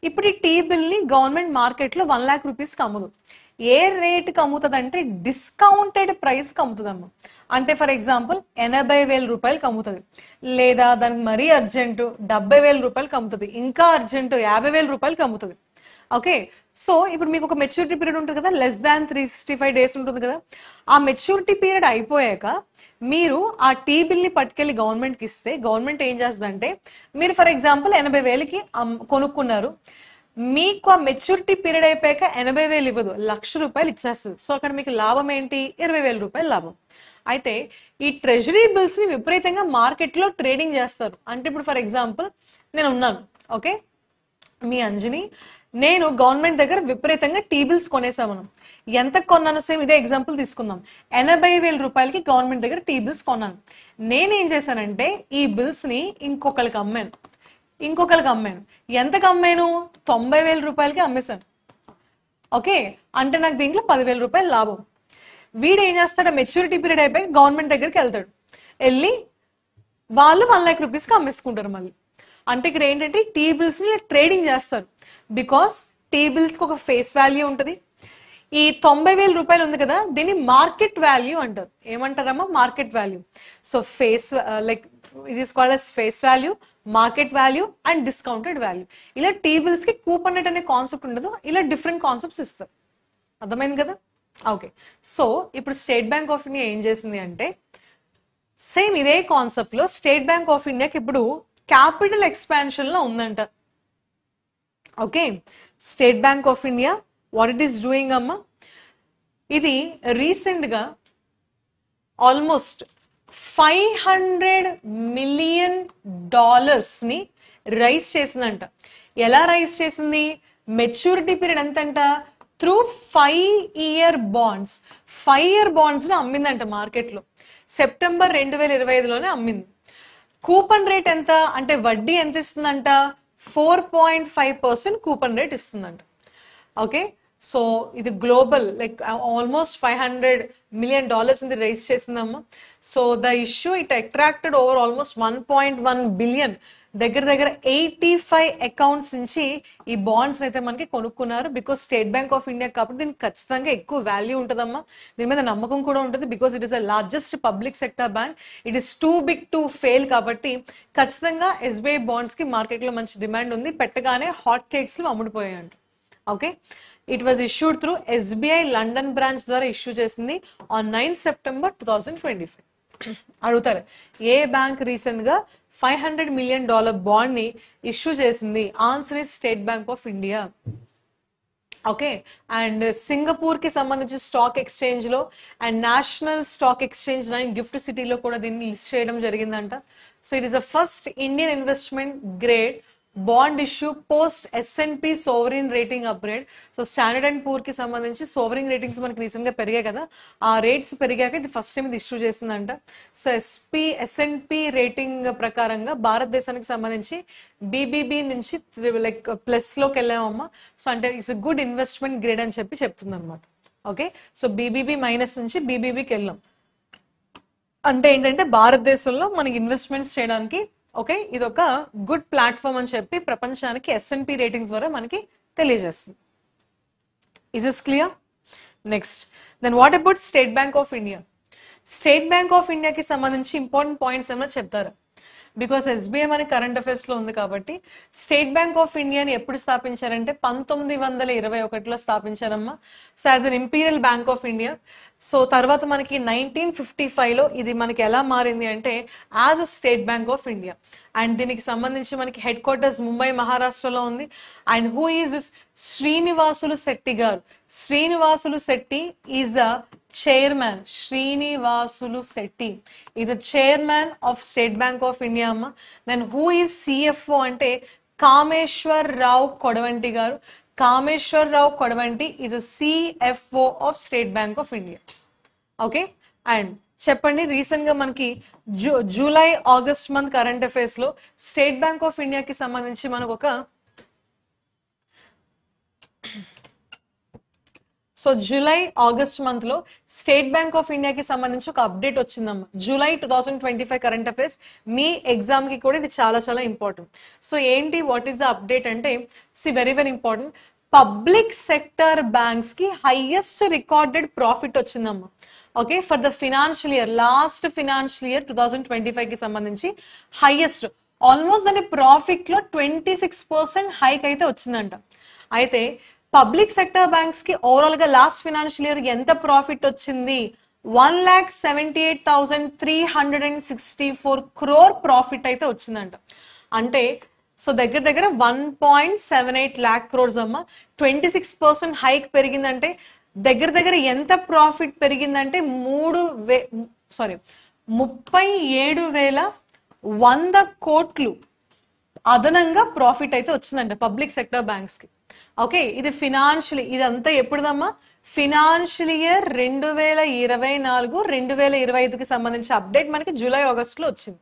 ఇప్పుడు ఈ టీ బిల్ ని గవర్నమెంట్ మార్కెట్ లో 1 lakh rupees కి అమ్ముదు. ఏ రేట్ కి అమ్ముతుంది అంటే డిస్కౌంటెడ్ ప్రైస్ కి అమ్ముతుంది అమ్మ. అంటే ఫర్ ఎగ్జాంపుల్ 80,000 రూపాయలకి అమ్ముతుంది, లేదా దానికి మరీ అర్జెంటు 70,000 రూపాయలకి అమ్ముతుంది, ఇంకా అర్జెంటు 50,000 రూపాయలకి అమ్ముతుంది. ఓకే, సో ఇప్పుడు మీకు ఒక మెచ్యూరిటీ పీరియడ్ ఉంటుంది కదా, లెస్ దాన్ 365 days ఉంటుంది కదా. ఆ మెచ్యూరిటీ పీరియడ్ అయిపోయాక మీరు ఆ టీ బిల్ ని పట్టుకెళ్ళి గవర్నమెంట్కి ఇస్తే గవర్నమెంట్ ఏం చేస్తుందంటే, మీరు ఫర్ ఎగ్జాంపుల్ 80,000కి కొనుక్కున్నారు, మీకు ఆ మెచ్యూరిటీ పీరియడ్ అయిపోయాక 80,000 ఇవ్వదు, 1,00,000 రూపాయలు ఇచ్చేస్తుంది. సో అక్కడ మీకు లాభం ఏంటి? 20,000 రూపాయలు లాభం. అయితే ఈ ట్రెజరీ బిల్స్ ని విపరీతంగా మార్కెట్ లో ట్రేడింగ్ చేస్తారు. అంటే ఇప్పుడు ఫర్ ఎగ్జాంపుల్ నేను ఉన్నాను, ఓకే, మీ అంజని, నేను గవర్నమెంట్ దగ్గర విపరీతంగా టీ బిల్స్ కొనేసాము. ఎంత కొన్నాను? సేమ్ ఇదే ఎగ్జాంపుల్ తీసుకుందాం. 80,000 రూపాయలకి గవర్నమెంట్ దగ్గర టీ బిల్స్ కొన్నాను. నేనేం చేశానంటే ఈ బిల్స్ ని ఇంకొకరికి అమ్మాను. ఎంతకు అమ్మాను? 90,000 రూపాయలకి అమ్మేశాను. ఓకే, అంటే నాకు దీంట్లో 10,000 రూపాయలు లాభం. వీడు ఏం చేస్తాడు? మెచ్యూరిటీ పీరియడ్ అయిపోయి గవర్నమెంట్ దగ్గరికి వెళ్తాడు, వెళ్ళి వాళ్ళు 1 lakh రూపీస్కి అమ్మేసుకుంటారు మళ్ళీ. అంటే ఇక్కడ ఏంటంటే టీ బిల్స్ ని ట్రేడింగ్ చేస్తారు. బికాస్ టీ బిల్స్ కి ఒక ఫేస్ వాల్యూ ఉంటుంది. ఈ 90,000 రూపాయలు ఉంది కదా, దీన్ని మార్కెట్ వాల్యూ అంటారు. ఏమంటారమ్మా? Market value. So face like it is called as face value, market value and discounted value. ఇలా టీ బిల్స్ కి కూపన్ రేట్ అనే కాన్సెప్ట్ ఉండదు, ఇలా డిఫరెంట్ కాన్సెప్ట్స్ ఇస్తారు. అర్థమైంది కదా? ఓకే, సో ఇప్పుడు స్టేట్ బ్యాంక్ ఆఫ్ ఇండియా ఏం చేసింది అంటే సేమ్ ఇదే కాన్సెప్ట్ లో స్టేట్ బ్యాంక్ ఆఫ్ ఇండియాకి ఇప్పుడు క్యాపిటల్ ఎక్స్పాన్షన్ లో ఉందంట. Okay, state bank of India what it is doing అమ్మా, ఇది రీసెంట్ గా ఆల్మోస్ట్ $500 million ని రైజ్ చేసిందంట. ఎలా రైజ్ చేసింది? మెచ్యూరిటీ పీరియడ్ ఎంతంట? Through 5-year bonds. 5-year bonds ని అమ్మిందంట మార్కెట్ లో. సెప్టెంబర్ 2025లోనే అమ్మింది. కూపన్ రేట్ ఎంత అంటే వడ్డీ ఎంత ఇస్తుందంట? 4.5% కూపన్ రేట్ ఇస్తుందంట. ఓకే, సో ఇది గ్లోబల్ లైక్ ఆల్మోస్ట్ $500 million ఇది రైజ్ చేసిందమ్మా. So the issue it attracted over almost 1.1 billion. దగ్గర 85 అకౌంట్స్ నుంచి ఈ బాండ్స్ అయితే మనకి కొనుక్కున్నారు. Because state bank of India కాబట్టి దీనికి ఖచ్చితంగా ఎక్కువ వాల్యూ ఉంటుందమ్మా, దీని మీద నమ్మకం కూడా ఉంటుంది. Because it is the largest public sector bank, it is too big to fail. కాబట్టి ఖచ్చితంగా SBI బాండ్స్ కి మార్కెట్ లో మంచి డిమాండ్ ఉంది. పెట్టగానే హాట్ కేక్స్ లో అమ్ముడుపోయాయంట. Okay, it was issued through SBI London branch ద్వారా ఇష్యూ చేసింది ఆన్ 9 September 2025. అడుగుతారు ఏ బ్యాంక్ రీసెంట్ గా $500 million బాండ్ ని ఇష్యూ చేసింది? Answer is state bank of India. Okay, and Singapore కి సంబంధించి స్టాక్ ఎక్స్చేంజ్ లో and national stock exchange 9 gift సిటీలో కూడా దీన్ని లిస్ట్ చేయడం జరిగిందంట. So it is the first Indian investment grade bond issue post S&P sovereign rating upgrade. So standard and poor కి సంబంధించి సోవరిన్ రేటింగ్స్ మనకి రీసెంట్ గా పెరిగాయి కదా, ఆ రేట్స్ పెరిగాక ఇది ఫస్ట్ టైం ఇది ఇష్యూ చేసిందంట. సో S&P రేటింగ్ ప్రకారంగా భారతదేశానికి సంబంధించి BBB నుంచి లైక్ ప్లస్ లోకి వెళ్ళామమ్మా. సో అంటే ఇట్స్ గుడ్ ఇన్వెస్ట్మెంట్ గ్రేడ్ అని చెప్పి చెప్తుంది అనమాట. ఓకే, సో BBB మైనస్ నుంచి BBBకి వెళ్ళాం అంటే ఏంటంటే భారతదేశంలో మనకి ఇన్వెస్ట్మెంట్స్ చేయడానికి ఓకే ఇది ఒక గుడ్ ప్లాట్ఫామ్ అని చెప్పి ప్రపంచానికి S&P రేటింగ్స్ ద్వారా మనకి తెలియజేస్తుంది. Is is clear? Next then what about state bank of India? State bank of ఇండియాకి సంబంధించి ఇంపార్టెంట్ పాయింట్స్ ఏమైనా చెప్తారా? బికాస్ SBI మన కరెంట్ అఫైర్స్ లో ఉంది కాబట్టి. స్టేట్ బ్యాంక్ ఆఫ్ ఇండియాని ఎప్పుడు స్థాపించారంటే 1921లో స్థాపించారమ్మా. So as an imperial bank of India. So తర్వాత మనకి 1955లో ఇది మనకి ఎలా మారింది అంటే as a state bank of India. And దీనికి సంబంధించి మనకి హెడ్ క్వార్టర్స్ ముంబై మహారాష్ట్రలో ఉంది. And who is this? Srinivasulu Setti గారు. Srinivasulu Setti is a chairman. Srinivasulu Setti is a chairman of State Bank of India amma. Then who is CFO ante Kameshwar Rao Kodavanti garu. Kameshwar Rao Kodavanti is a CFO of State Bank of India. Okay, and చెప్పండి recent గా మనకి July August month current affairs లో state bank of ఇండియాకి సంబంధించి మనకు ఒక so July August month లో state bank of ఇండియాకి సంబంధించి ఒక అప్డేట్ వచ్చిందమ్మా. జూలై 2025 కరెంట్ అఫైర్స్ మీ ఎగ్జామ్ కి కూడా ఇది చాలా చాలా ఇంపార్టెంట్. సో ఏంటి వాట్ ఈస్ ద అప్డేట్ అంటే very very important. Public sector banks కి హైయెస్ట్ రికార్డెడ్ ప్రాఫిట్ వచ్చిందమ్మా. Okay, for the financial year, last financial year 2025 కి సంబంధించి హైయెస్ట్ ఆల్మోస్ట్ దాని ప్రాఫిట్ లో 26% హైక్ అయితే వచ్చిందంట. అయితే పబ్లిక్ సెక్టర్ బ్యాంక్స్ కి ఓవరాల్ గా లాస్ట్ ఫినాన్షియల్ ఇయర్ ఎంత ప్రాఫిట్ వచ్చింది? 1,78,364 crore ప్రాఫిట్ అయితే వచ్చిందంట. అంటే సో దగ్గర దగ్గర 1.78 lakh crores అమ్మ. 26% హైక్ పెరిగిందంటే దగ్గర దగ్గర ఎంత ప్రాఫిట్ పెరిగిందంటే 37,100 కోట్లు అదనంగా ప్రాఫిట్ అయితే వచ్చిందంట పబ్లిక్ సెక్టర్ బ్యాంక్స్ కి. ఓకే, ఇది ఫినాన్షియల్, ఇదంతా ఎప్పుడుదమ్మా? ఫినాన్షియల్ ఇయర్ 2024-2025కి సంబంధించి అప్డేట్ మనకి జూలై ఆగస్ట్ లో వచ్చింది,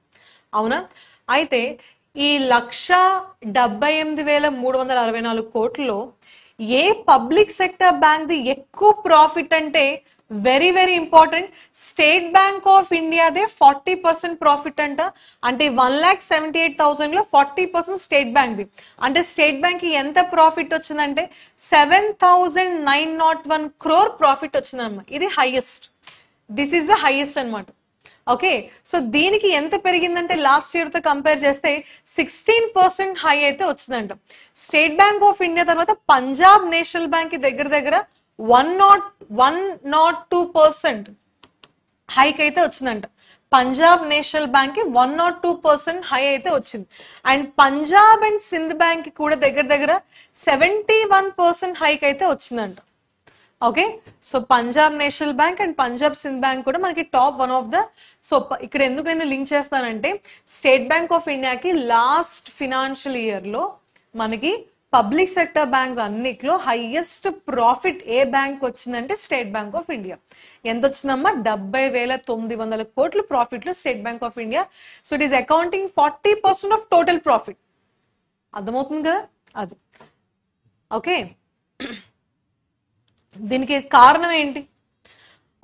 అవునా? అయితే ఈ 1,78,364 కోట్లలో ఏ పబ్లిక్ సెక్టర్ బ్యాంక్ ది ఎక్కువ ప్రాఫిట్ అంటే very very important, state bank of ఇండియాదే 40% ప్రాఫిట్ అంట. అంటే 1,78,000 లో 40% స్టేట్ బ్యాంక్ ది. అంటే స్టేట్ బ్యాంక్ కి ఎంత ప్రాఫిట్ వచ్చిందంటే 7,901 crore ప్రాఫిట్ వచ్చిందమ్మా. ఇది highest, this is the highest అనమాట. ఓకే, సో దీనికి ఎంత పెరిగిందంటే లాస్ట్ ఇయర్ తో కంపేర్ చేస్తే 16% హై అయితే వచ్చిందంట. స్టేట్ బ్యాంక్ ఆఫ్ ఇండియా తర్వాత పంజాబ్ నేషనల్ బ్యాంక్ కి దగ్గర దగ్గర 102% హైక్ అయితే వచ్చిందంట. పంజాబ్ నేషనల్ బ్యాంక్ కి 102% హై అయితే వచ్చింది. And Punjab and Sindh bank కి కూడా దగ్గర దగ్గర 71% హైక్ అయితే వచ్చిందంట. Okay, so Punjab national bank and Punjab Sindh bank కూడా మనకి top one of the. So ఇక్కడ ఎందుకు నేను లింక్ చేస్తానంటే స్టేట్ బ్యాంక్ ఆఫ్ ఇండియాకి లాస్ట్ ఫినాన్షియల్ ఇయర్ లో మనకి పబ్లిక్ సెక్టర్ బ్యాంక్స్ అన్నిట్లో హైయెస్ట్ ప్రాఫిట్ ఏ బ్యాంక్ వచ్చిందంటే స్టేట్ బ్యాంక్ ఆఫ్ ఇండియా. ఎంత వచ్చిందమ్మా? 70,900 కోట్లు ప్రాఫిట్ లో state bank of India. So it is accounting 40% of total profit. అర్థమవుతుంది కదా అది? ఓకే, దీనికి కారణం ఏంటి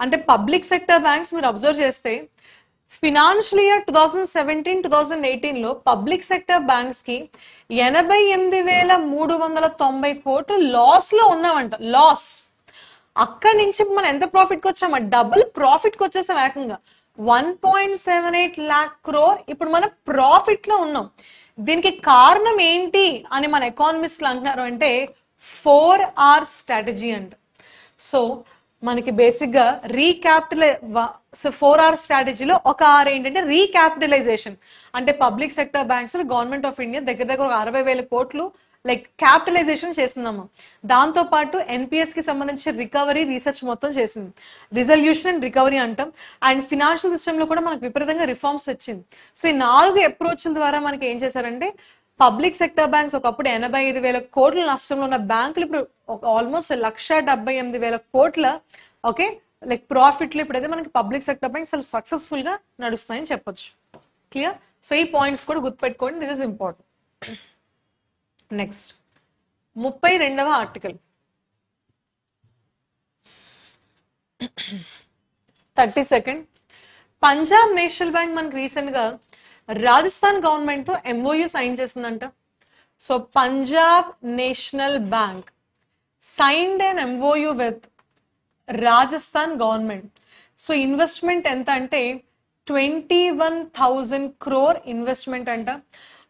అంటే పబ్లిక్ సెక్టర్ బ్యాంక్స్ మీరు అబ్జర్వ్ చేస్తే ఫినాన్షియల్ ఇయర్ 2017-2018 లో పబ్లిక్ సెక్టర్ బ్యాంక్స్ కి 88,390 కోట్లు లాస్ లో ఉన్నామంట. లాస్. అక్కడి నుంచి మనం ఎంత ప్రాఫిట్ కి వచ్చామా? డబుల్ ప్రాఫిట్ కి వచ్చేసాం ఏకంగా. 1.78 lakh crore ఇప్పుడు మనం ప్రాఫిట్ లో ఉన్నాం. దీనికి కారణం ఏంటి అని మన ఎకానమిస్ట్లు అంటున్నారు అంటే 4R స్ట్రాటజీ అంట. సో మనకి బేసిక్ గా సో 4R స్ట్రాటజీలో ఒక ఆర్ ఏంటంటే రీక్యాపిటలైజేషన్. అంటే public sector banks government of India దగ్గర దగ్గర ఒక 60,000 కోట్లు లైక్ క్యాపిటలైజేషన్ చేసిందమ్మా. దాంతో పాటు ఎన్పిఎస్ కి సంబంధించి రికవరీ రీసెర్చ్ మొత్తం చేసింది. రిజల్యూషన్ అండ్ రికవరీ అంటాం. అండ్ ఫినాన్షియల్ సిస్టమ్ లో కూడా మనకు విపరీతంగా రిఫార్మ్స్ వచ్చింది. సో ఈ 4 అప్రోచ్ల ద్వారా మనకి ఏం చేశారంటే పబ్లిక్ సెక్టర్ బ్యాంక్స్ ఒకప్పుడు 85,000 కోట్ల నష్టంలో ఉన్న బ్యాంకులు ఇప్పుడు ఆల్మోస్ట్ 178,000 కోట్ల ఓకే లైక్ ప్రాఫిట్లు ఇప్పుడైతే మనకి పబ్లిక్ సెక్టర్ బ్యాంక్స్ చాలా సక్సెస్ఫుల్ గా నడుస్తాయని చెప్పొచ్చు. క్లియర్? సో ఈ పాయింట్స్ కూడా గుర్తుపెట్టుకోండి, దిస్ ఇస్ ఇంపార్టెంట్. నెక్స్ట్ 32వ article 32nd Punjab national bank మనకి రీసెంట్ గా రాజస్థాన్ గవర్నమెంట్ తో ఎంఓయూ సైన్ చేసిందంట. So Punjab national bank signed and MOU with Rajasthan government. So investment ఎంత అంటే 21,000 crore ఇన్వెస్ట్మెంట్ అంట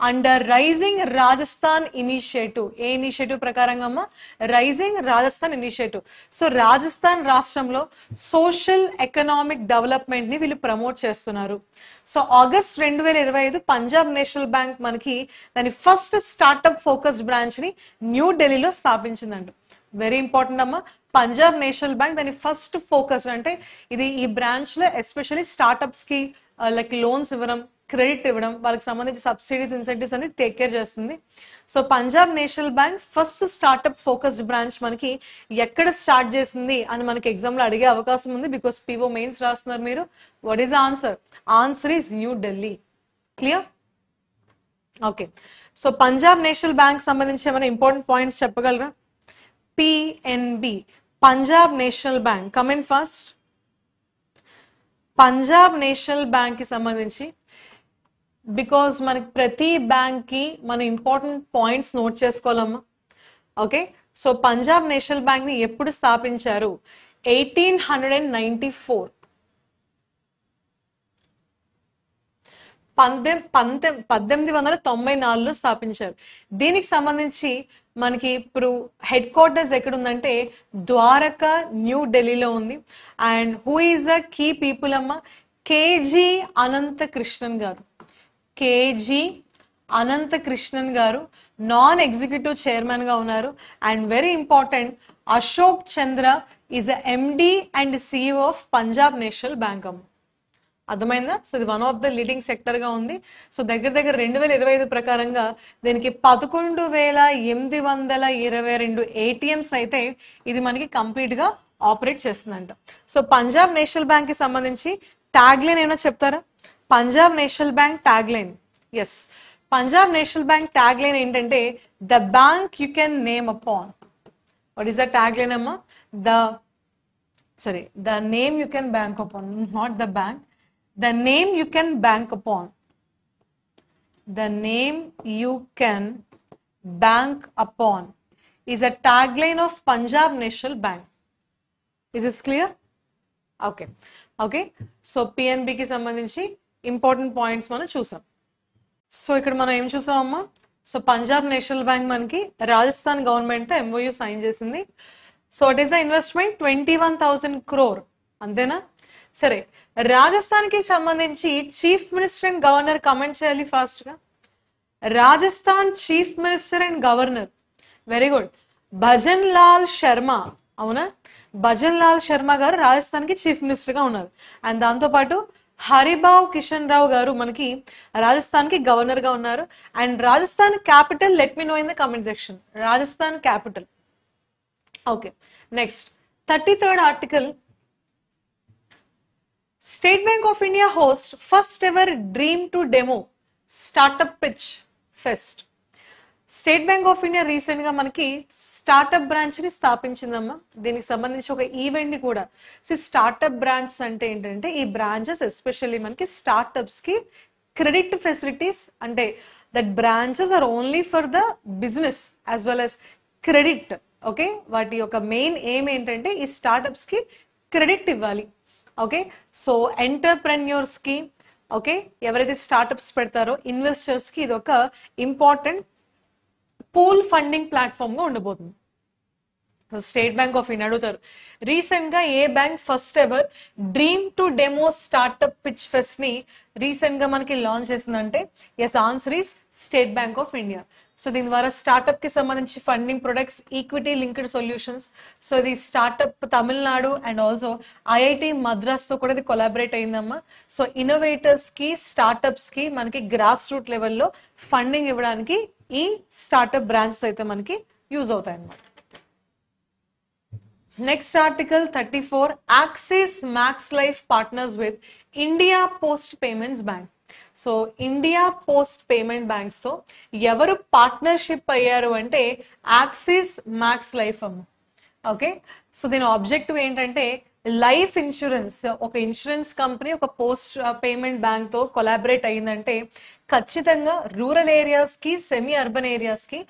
అండర్ రైజింగ్ రాజస్థాన్ ఇనిషియేటివ్. ఏ ఇనిషియేటివ్ ప్రకారంగా అమ్మా? Rising Rajasthan initiative. So Rajasthan రాష్ట్రంలో సోషల్ ఎకనామిక్ డెవలప్మెంట్ ని వీళ్ళు ప్రమోట్ చేస్తున్నారు. So August 2025 Punjab national bank మనకి దాని ఫస్ట్ స్టార్ట్అప్ ఫోకస్డ్ బ్రాంచ్ ని న్యూ ఢిల్లీలో స్థాపించిందంట. వెరీ ఇంపార్టెంట్ అమ్మా. పంజాబ్ నేషనల్ బ్యాంక్ దాని ఫస్ట్ ఫోకస్ అంటే ఇది ఈ బ్రాంచ్ లో ఎస్పెషల్లీ స్టార్ట్అప్స్ కి లైక్ లోన్స్ ఇవ్వడం, క్రెడిట్ ఇవ్వడం, వాళ్ళకి సంబంధించి సబ్సిడీస్ ఇన్సెంటివ్స్ అన్ని టేక్ కేర్ చేస్తుంది. So Punjab national bank first startup focused branch మనకి ఎక్కడ స్టార్ట్ చేసింది అని మనకి ఎగ్జామ్ లో అడిగే అవకాశం ఉంది. బికాస్ పిఓ మెయిన్స్ రాస్తున్నారు మీరు. What is answer? Answer is New Delhi. Clear? Okay. So Punjab national bank సంబంధించి ఏమైనా ఇంపార్టెంట్ పాయింట్స్ చెప్పగలరా? PNB Punjab national bank coming first. Punjab national bank కి సంబంధించి బికాస్ మనకి ప్రతి బ్యాంక్ కి మన ఇంపార్టెంట్ పాయింట్స్ నోట్ చేసుకోవాలమ్మా. Okay. So Punjab national bank ని ఎప్పుడు స్థాపించారు? 1894. 1894లో స్థాపించారు. దీనికి సంబంధించి మనకి ఇప్పుడు హెడ్ క్వార్టర్స్ ఎక్కడ ఉందంటే ద్వారకా న్యూ ఢిల్లీలో ఉంది. And who is the key people అమ్మ? కేజీ అనంత కృష్ణన్ గారు. కేజీ అనంత కృష్ణన్ గారు నాన్ ఎగ్జిక్యూటివ్ చైర్మన్ గా ఉన్నారు. And very important, Ashok Chandra is MD and CEO of Punjab national bank అమ్మ. అర్థమైందా? సో ఇది one of the leading sector గా ఉంది. సో దగ్గర దగ్గర 2025 ప్రకారంగా దీనికి 11,822 ఏటీఎంస్ అయితే ఇది మనకి కంప్లీట్ గా ఆపరేట్ చేస్తుందంట. సో పంజాబ్ నేషనల్ బ్యాంక్ కి సంబంధించి ట్యాగ్ లైన్ ఏమైనా చెప్తారా? Punjab national bank tagline. Yes, Punjab national bank tagline ఏంటంటే the bank you can name upon. What is the tagline అమ్మా? The name you can bank upon, not the bank. The name you can bank upon. The name you can bank upon is a tagline of Punjab National Bank. Is this clear? Okay. Okay. So PNB కి సంబంధించి important points మనం చూసాం. So ఇక్కడ మనం ఏం చూసామమ్మా? So Punjab national bank మనకి Rajasthan government తో MOU sign చేసింది. So it is the investment 21,000 crore. అంతేనా? సరే, రాజస్థాన్ కి సంబంధించి chief minister and governor comment చేయాలి ఫాస్ట్ గా. Rajasthan chief minister and governor, very good, bhajan Lal Sharma. అవునా? భజన్ లాల్ శర్మ గారు రాజస్థాన్ కి చీఫ్ మినిస్టర్ గా ఉన్నారు. అండ్ దాంతో పాటు హరిబావ్ కిషన్ రావు గారు మనకి రాజస్థాన్ కి గవర్నర్ గా ఉన్నారు. And Rajasthan capital, let me know in the comment section. Rajasthan capital. Okay. Next 33rd ఆర్టికల్. State Bank of India hosts first ever Dream to Demo Startup Pitch Fest. State bank of India recent గా మనకి startup branch ని స్థాపించిందమ్మా. దీనికి సంబంధించి ఒక event ని కూడా. Startup branch అంటే ఏంటంటే ఈ బ్రాంచెస్ ఎస్పెషల్లీ మనకి స్టార్ట్అప్స్ కి క్రెడిట్ ఫెసిలిటీస్, అంటే that branches are only for the business as well as credit. Okay, వాటి యొక్క మెయిన్ ఎయిమ్ ఏంటంటే ఈ స్టార్ట్అప్స్ కి క్రెడిట్ ఇవ్వాలి. ఓకే, సో ఎంటర్ప్రెన్యూర్స్ కి, ఓకే, ఎవరైతే స్టార్ట్అప్స్ పెడతారో ఇన్వెస్టర్స్ కి ఇది ఒక ఇంపార్టెంట్ పూల్ ఫండింగ్ ప్లాట్ఫామ్ గా ఉండబోతుంది. స్టేట్ బ్యాంక్ ఆఫ్ ఇండియా అడుగుతారు. రీసెంట్ గా ఏ bank first ever dream to demo startup pitch fest ని రీసెంట్ గా మనకి లాంచ్ చేసిందంటే yes, answer is state bank of India. So దీని ద్వారా స్టార్ట్అప్ కి సంబంధించి funding products, equity linked solutions. So ఇది startup Tamil Nadu and also IIT Madras తో కూడా ఇది కొలాబరేట్ అయిందమ్మా. సో ఇన్నోవేటర్స్ కి, స్టార్ట్అప్స్ కి మనకి గ్రాస్ రూట్ లెవెల్లో ఫండింగ్ ఇవ్వడానికి ఈ స్టార్ట్అప్ బ్రాంచెస్ అయితే మనకి యూజ్ అవుతాయి అన్నమాట. Next article 34, axis max life partners with India post payments bank. So India post payment banks తో ఎవరు పార్ట్నర్షిప్ అయ్యారు అంటే యాక్సిస్ మ్యాక్స్ లైఫ్ అమ్మ. ఓకే, సో దీని ఆబ్జెక్టివ్ ఏంటంటే లైఫ్ ఇన్సూరెన్స్. ఒక ఇన్సూరెన్స్ కంపెనీ ఒక పోస్ట్ పేమెంట్ బ్యాంక్ తో కొలాబరేట్ అయ్యిందంటే ఖచ్చితంగా రూరల్ ఏరియాస్ కి, సెమీ అర్బన్ ఏరియాస్ కి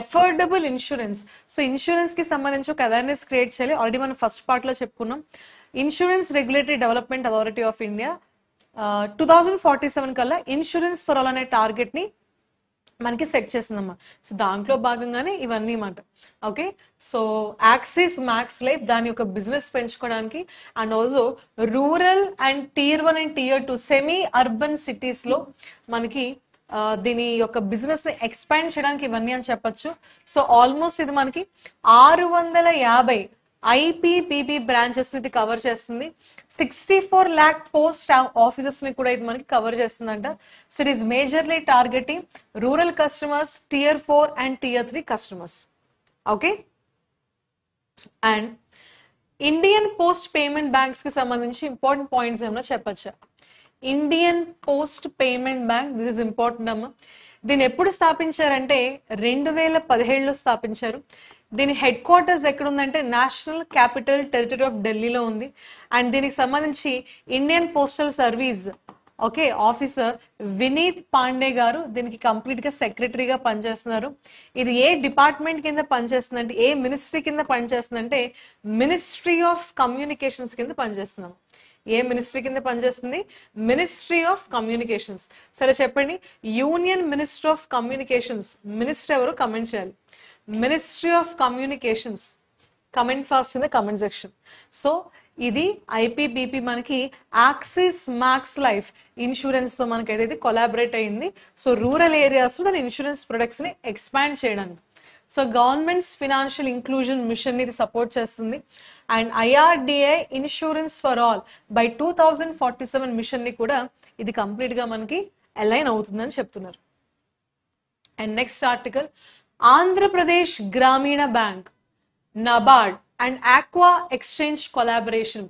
అఫోర్డబుల్ ఇన్సూరెన్స్. సో ఇన్సూరెన్స్ కి సంబంధించి ఒక అవేర్నెస్ క్రియేట్ చేయాలి. ఆల్రెడీ మనం ఫస్ట్ పార్ట్ లో చెప్పుకున్నాం. Insurance regulatory development authority of India 2047 కల్లా ఇన్సూరెన్స్ ఫర్ ఆల్ అనే టార్గెట్ ని మనకి సెట్ చేసిందమ్మా. సో దాంట్లో భాగంగానే ఇవన్నీ మాట. Okay, so axis max life దాని యొక్క బిజినెస్ పెంచుకోవడానికి and also rural and Tier 1 and Tier 2 semi urban cities లో మనకి దీని యొక్క బిజినెస్ ని ఎక్స్పాండ్ చేయడానికి ఇవన్నీ అని చెప్పొచ్చు. సో ఆల్మోస్ట్ ఇది మనకి 650 ఐపీపీబీ బ్రాంచెస్ ని కవర్ చేస్తుంది. 64 lakh పోస్ట్ ఆఫీసెస్ ని కూడా ఇది మనకి కవర్ చేస్తుందంట. So it is majorly targeting rural customers, Tier 4 and Tier 3 customers. Okay, and Indian post payment banks కి సంబంధించి ఇంపార్టెంట్ పాయింట్స్ ఏమన్నా చెప్పచ్చా? Indian post payment bank, this is important అమ్మా. దీన్ని ఎప్పుడు స్థాపించారంటే 2017లో స్థాపించారు. దీని హెడ్ క్వార్టర్స్ ఎక్కడ ఉందంటే నేషనల్ క్యాపిటల్ టెరిటరీ ఆఫ్ ఢిల్లీలో ఉంది. అండ్ దీనికి సంబంధించి Indian postal service okay officer Vineet Pandey గారు దీనికి కంప్లీట్ గా సెక్రటరీగా పనిచేస్తున్నారు. ఇది ఏ డిపార్ట్మెంట్ కింద పనిచేస్తుందంటే, ఏ మినిస్ట్రీ కింద పనిచేస్తుందంటే మినిస్ట్రీ ఆఫ్ కమ్యూనికేషన్స్ కింద పనిచేస్తున్నాం. ఏ మినిస్ట్రీ కింద పనిచేస్తుంది? Ministry of communications. సరే చెప్పండి, union minister of communications minister ఎవరు? కమెంట్ చేయాలి. Ministry of communications, comment fast in the comment section. So ఇది ఐపీబీపీ మనకి యాక్సిస్ మ్యాక్స్ లైఫ్ ఇన్సూరెన్స్ తో మనకి ఏదైతే కొలాబరేట్ అయింది. సో రూరల్ ఏరియాస్ లో దాని ఇన్సూరెన్స్ ప్రొడక్ట్స్ ని ఎక్స్పాండ్ చేయడానికి. So governments financial inclusion mission ఇది సపోర్ట్ చేస్తుంది. And IRDA insurance for all by 2047 mission ని కూడా ఇది కంప్లీట్ గా మనకి అలైన్ అవుతుందని చెప్తున్నారు. అండ్ నెక్స్ట్ ఆర్టికల్, ఆంధ్రప్రదేశ్ గ్రామీణ bank, NABARD and aqua exchange collaboration.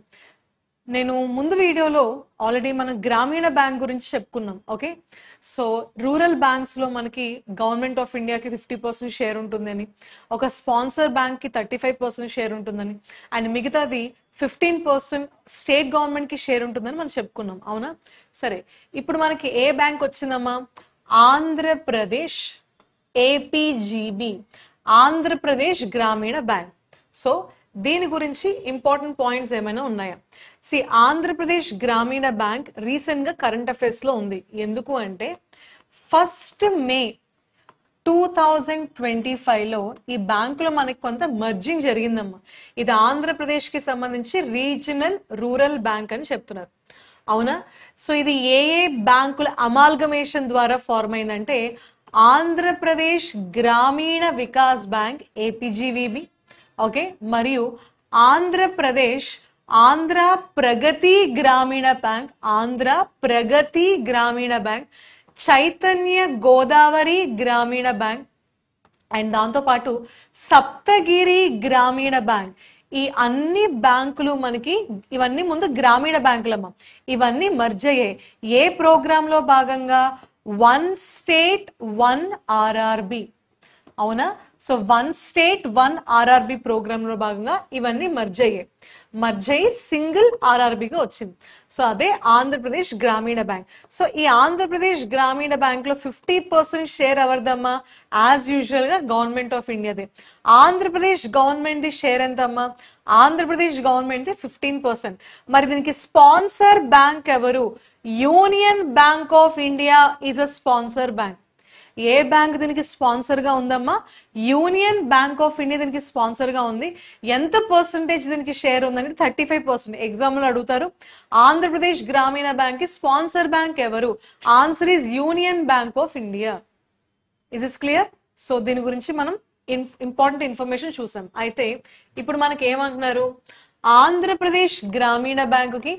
నేను ముందు వీడియోలో ఆల్రెడీ మనం గ్రామీణ బ్యాంక్ గురించి చెప్పుకున్నాం. ఓకే, సో రూరల్ బ్యాంక్స్ లో మనకి గవర్నమెంట్ ఆఫ్ ఇండియాకి 50% షేర్ ఉంటుందని, ఒక స్పాన్సర్ బ్యాంక్ కి 35% షేర్ ఉంటుందని, అండ్ మిగతాది 15% స్టేట్ గవర్నమెంట్ కి షేర్ ఉంటుందని మనం చెప్పుకున్నాం. అవునా? సరే, ఇప్పుడు మనకి ఏ బ్యాంక్ వచ్చిందమ్మా? ఆంధ్రప్రదేశ్ APGB, ఆంధ్రప్రదేశ్ గ్రామీణ బ్యాంక్. సో దీని గురించి ఇంపార్టెంట్ పాయింట్స్ ఏమైనా ఉన్నాయా? ఆంధ్రప్రదేశ్ గ్రామీణ బ్యాంక్ రీసెంట్ గా కరెంట్ అఫైర్స్ లో ఉంది. ఎందుకు అంటే 1 May 2025లో ఈ బ్యాంకులో మనకి కొంత మర్జింగ్ జరిగిందమ్మా. ఇది ఆంధ్రప్రదేశ్ కి సంబంధించి రీజనల్ రూరల్ బ్యాంక్ అని చెప్తున్నారు. అవునా? సో ఇది ఏ బ్యాంకుల అమాల్గమేషన్ ద్వారా ఫార్మ్ అయిందంటే ఆంధ్రప్రదేశ్ గ్రామీణ వికాస్ బ్యాంక్ APGVB, ఓకే, మరియు ఆంధ్రప్రదేశ్ ఆంధ్ర ప్రగతి గ్రామీణ బ్యాంక్, ఆంధ్ర ప్రగతి గ్రామీణ బ్యాంక్, చైతన్య గోదావరి గ్రామీణ బ్యాంక్, అండ్ దాంతో పాటు సప్తగిరి గ్రామీణ బ్యాంక్. ఈ అన్ని బ్యాంకులు మనకి, ఇవన్నీ ముందు గ్రామీణ బ్యాంకులమ్మా, ఇవన్నీ మర్జ్ అయ్యాయి. ఏ ప్రోగ్రామ్ లో భాగంగా? 1 State 1 RRB. అవునా? సో 1 State 1 RRB ప్రోగ్రామ్ లో భాగంగా ఇవన్నీ మర్జ్ అయ్యి సింగిల్ RRBగా వచ్చింది. సో అదే ఆంధ్రప్రదేశ్ గ్రామీణ బ్యాంక్. సో ఈ ఆంధ్రప్రదేశ్ గ్రామీణ బ్యాంక్ లో 50% షేర్ ఎవరిదమ్మా? యాజ్ యూజువల్ గా గవర్నమెంట్ ఆఫ్ ఇండియాదే. ఆంధ్రప్రదేశ్ గవర్నమెంట్ ది షేర్ ఎంతమ్మా? ఆంధ్రప్రదేశ్ గవర్నమెంట్ 15%. మరి దీనికి స్పాన్సర్ బ్యాంక్ ఎవరు? Union bank of India is a sponsor bank. ఏ బ్యాంక్ దీనికి స్పాన్సర్ గా ఉందమ్మా? యూనియన్ బ్యాంక్ ఆఫ్ ఇండియా దీనికి స్పాన్సర్ గా ఉంది. ఎంత పర్సంటేజ్ దీనికి షేర్ ఉందంటే 35%. ఎగ్జామ్ లో అడుగుతారు. ఆంధ్రప్రదేశ్ గ్రామీణ బ్యాంక్ కి స్పాన్సర్ బ్యాంక్ ఎవరు? Answer is union bank of India. Is is clear? So దీని గురించి మనం ఇంపార్టెంట్ ఇన్ఫర్మేషన్ చూసాం. అయితే ఇప్పుడు మనకి ఏమంటున్నారు? ఆంధ్రప్రదేశ్ గ్రామీణ బ్యాంకుకి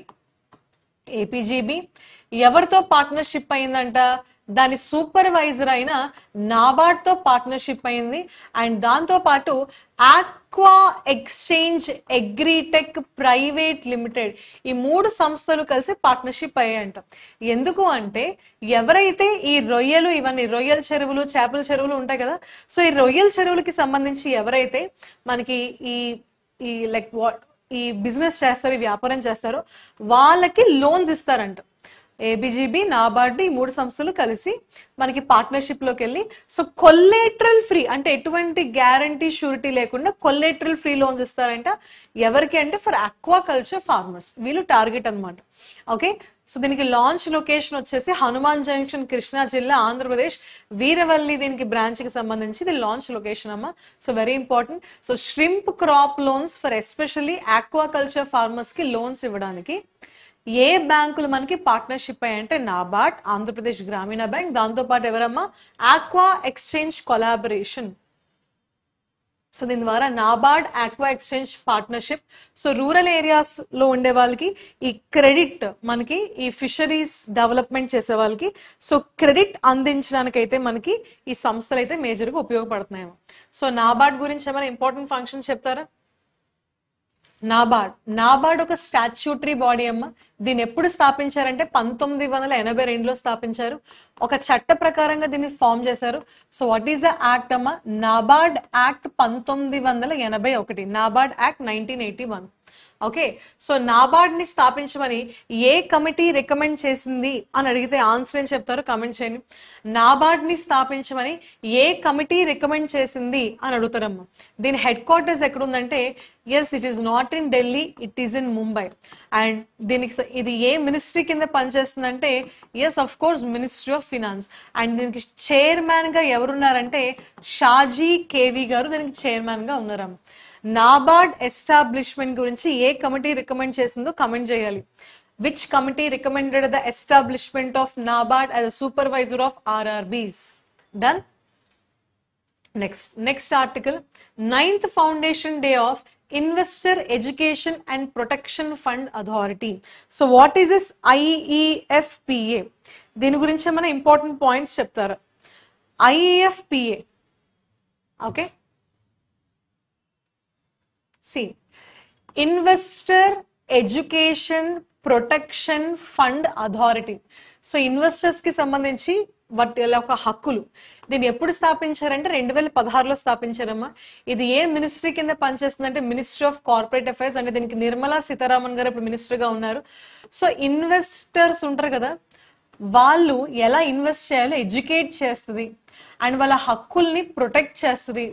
ఏపీజీబీ ఎవరితో పార్ట్నర్షిప్ అయిందంట? దాని సూపర్వైజర్ అయిన నాబార్డ్ తో పార్ట్నర్షిప్ అయింది. అండ్ దాంతో పాటు aqua exchange agritech private limited, ఈ 3 సంస్థలు కలిసి పార్ట్నర్షిప్ అయ్యాయంట. ఎందుకు అంటే ఎవరైతే ఈ రొయ్యలు, ఇవన్నీ రొయ్యల చెరువులు, చేపల చెరువులు ఉంటాయి కదా, సో ఈ రొయ్యల చెరువులకి సంబంధించి ఎవరైతే మనకి ఈ లైక్ ఈ బిజినెస్ చేస్తారు, ఈ వ్యాపారం చేస్తారో వాళ్ళకి లోన్స్ ఇస్తారంట. ఏబిజిబి, నాబార్డ్, ఈ 3 సంస్థలు కలిసి మనకి పార్ట్నర్షిప్ లోకి వెళ్ళి, సో కొల్లేటరల్ ఫ్రీ అంటే ఎటువంటి గ్యారంటీ షూరిటీ లేకుండా కొల్లేటరల్ ఫ్రీ లోన్స్ ఇస్తారంట. ఎవరికి అంటే ఫర్ ఆక్వాకల్చర్ ఫార్మర్స్, వీళ్ళు టార్గెట్ అనమాట. ఓకే, సో దీనికి లాంచ్ లొకేషన్ వచ్చేసి హనుమాన్ జంక్షన్, కృష్ణా జిల్లా, ఆంధ్రప్రదేశ్, వీరవల్లి దీనికి బ్రాంచ్ కి సంబంధించి ఇది లాంచ్ లొకేషన్ అమ్మా. So very important. So shrimp crop loans for especially aquaculture farmers కి లోన్స్ ఇవ్వడానికి ఏ బ్యాంకులు మనకి పార్ట్నర్షిప్ అయ్యాయంటే నాబార్డ్, ఆంధ్రప్రదేశ్ గ్రామీణ బ్యాంక్, దాంతో పాటు ఎవరమ్మా? Aqua exchange collaboration. సో దీని ద్వారా NABARD aqua exchange partnership. So rural areas లో ఉండే వాళ్ళకి ఈ క్రెడిట్, మనకి ఈ ఫిషరీస్ డెవలప్మెంట్ చేసే వాళ్ళకి సో క్రెడిట్ అందించడానికి అయితే మనకి ఈ సంస్థలు అయితే మేజర్ గా ఉపయోగపడుతున్నాయేమో. సో నాబార్డ్ గురించి ఏమైనా ఇంపార్టెంట్ ఫంక్షన్ చెప్తారా? నాబార్డ్ ఒక స్టాట్యూటరీ బాడీ అమ్మ. దీన్ని ఎప్పుడు స్థాపించారంటే 1982లో స్థాపించారు. ఒక చట్ట ప్రకారంగా దీన్ని ఫామ్ చేశారు. So what is the act అమ్మ? NABARD act 1981, NABARD act 1981. Okay, so NABARD ని స్థాపించమని ఏ కమిటీ రికమెండ్ చేసింది అని అడిగితే ఆన్సర్ ఏం చెప్తారో కమెంట్ చేయండి. నాబార్డ్ ని స్థాపించమని ఏ కమిటీ రికమెండ్ చేసింది అని అడుగుతారమ్మా. దీని హెడ్ క్వార్టర్స్ ఎక్కడుందంటే, yes it is not in Delhi, it is in Mumbai. And దీనికి ఇది ఏ మినిస్ట్రీ కింద పనిచేస్తుందంటే, yes of course ministry of finance. And దీనికి చైర్మన్ గా ఎవరున్నారంటే షాజీ కేవి గారు దీనికి చైర్మన్ గా ఉన్నారమ్మ. నాబార్డ్ ఎస్టాబ్లిష్మెంట్ గురించి ఏ కమిటీ రికమెండ్ చేసిందో కమెంట్ చేయాలి. Which committee recommended the establishment of NABARD as a supervisor of RRBs? Done. Next article, 9th foundation day of investor education and protection fund authority. So what is this IEFPA? దీని గురించి ఏమైనా important points చెప్తారా? IEFPA, okay, investor education protection fund authority. So investors కి సంబంధించి వాటి ఒక హక్కులు. దీన్ని ఎప్పుడు స్థాపించారంటే 2016లో స్థాపించారమ్మా. ఇది ఏ మినిస్ట్రీ కింద పనిచేస్తుందంటే మినిస్ట్రీ ఆఫ్ కార్పొరేట్ అఫైర్స్. అంటే దీనికి నిర్మలా సీతారామన్ గారు ఇప్పుడు మినిస్టర్ గా ఉన్నారు. సో ఇన్వెస్టర్స్ ఉంటారు కదా, వాళ్ళు ఎలా ఇన్వెస్ట్ చేయాలో ఎడ్యుకేట్ చేస్తుంది అండ్ వాళ్ళ హక్కుల్ని ప్రొటెక్ట్ చేస్తుంది.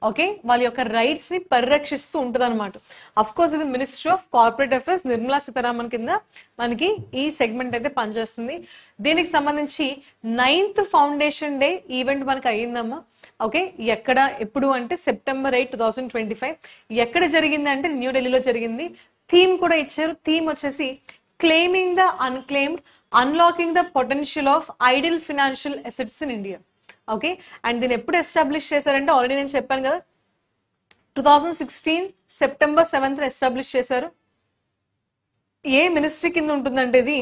ఓకే, వాళ్ళ యొక్క రైట్స్ ని పరిరక్షిస్తూ ఉంటుంది అనమాట. అఫ్ కోర్స్ ఇది ministry of corporate affairs, Nirmala Sitharaman కింద మనకి ఈ సెగ్మెంట్ అయితే పనిచేస్తుంది. దీనికి సంబంధించి 9th ఫౌండేషన్ డే ఈవెంట్ మనకి అయ్యిందమ్మా. ఓకే, ఎక్కడ ఎప్పుడు అంటే September 8, 2025. ఎక్కడ జరిగింది అంటే న్యూఢిల్లీలో జరిగింది. థీమ్ కూడా ఇచ్చారు. థీమ్ వచ్చేసి claiming the unclaimed, unlocking the potential of idle financial assets in India. Okay, and దీన్ని ఎప్పుడు ఎస్టాబ్లిష్ చేశారంటే ఆల్రెడీ నేను చెప్పాను కదా, 2016 September 7th ఎస్టాబ్లిష్ చేశారు. ఏ మినిస్ట్రీ కింద ఉంటుందంటే ఇది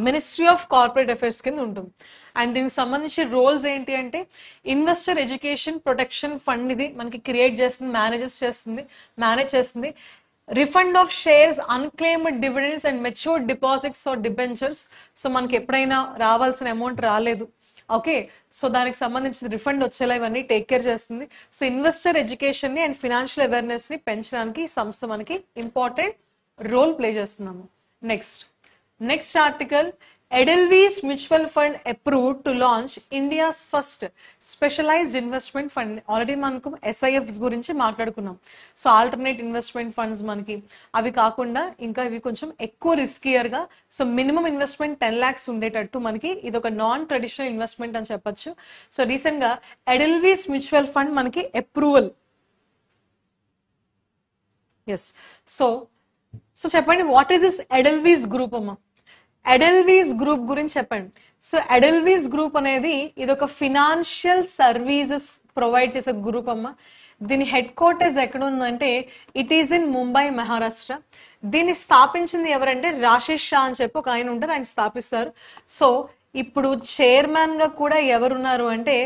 మినిస్ట్రీ ఆఫ్ కార్పొరేట్ అఫైర్స్ కింద ఉంటుంది. అండ్ దీనికి సంబంధించి రోల్స్ ఏంటి అంటే ఇన్వెస్టర్ ఎడ్యుకేషన్ ప్రొటెక్షన్ ఫండ్ ఇది మనకి క్రియేట్ చేస్తుంది, మేనేజ్ చేస్తుంది. Refund of shares, unclaimed dividends and matured deposits are debentures. So మనకి ఎప్పుడైనా రావాల్సిన అమౌంట్ రాలేదు, ఓకే, సో దానికి సంబంధించిన రిఫండ్ వచ్చేలా ఇవన్నీ టేక్ కేర్ చేస్తుంది. సో ఇన్వెస్టర్ ఎడ్యుకేషన్ ని అండ్ ఫినాన్షియల్ అవేర్నెస్ ని పెంచడానికి ఈ సంస్థ మనకి ఇంపార్టెంట్ రోల్ ప్లే చేస్తున్నాము. Next article, Edelweiss Mutual Fund approved to launch India's first specialized investment fund. Already మనకు SIFs గురించి మాట్లాడుకున్నాం. సో ఆల్టర్నేట్ ఇన్వెస్ట్మెంట్ ఫండ్స్ మనకి అవి కాకుండా ఇంకా ఇవి కొంచెం ఎక్కువ రిస్కియర్ గా, సో మినిమం ఇన్వెస్ట్మెంట్ 10 lakhs ఉండేటట్టు మనకి ఇది ఒక నాన్ ట్రెడిషనల్ ఇన్వెస్ట్మెంట్ అని చెప్పొచ్చు. సో రీసెంట్ గా ఎడెల్వీస్ మ్యూచువల్ ఫండ్ మనకి అప్రూవల్. ఎస్, సో చెప్పండి, what is this Edelweiss group అమ్మా? ఎడెల్వీస్ గ్రూప్ గురించి చెప్పండి. సో ఎడెల్వీస్ గ్రూప్ అనేది ఇది ఒక ఫినాన్షియల్ సర్వీసెస్ ప్రొవైడ్ చేసే గ్రూప్ అమ్మా. దీని హెడ్ క్వార్టర్స్ ఎక్కడ ఉందంటే it is in Mumbai, Maharashtra. దీన్ని స్థాపించింది ఎవరంటే రాశేష్ షా అని చెప్పి ఒక ఆయన ఉంటారు, ఆయన స్థాపిస్తారు. సో ఇప్పుడు చైర్మన్ గా కూడా ఎవరున్నారు అంటే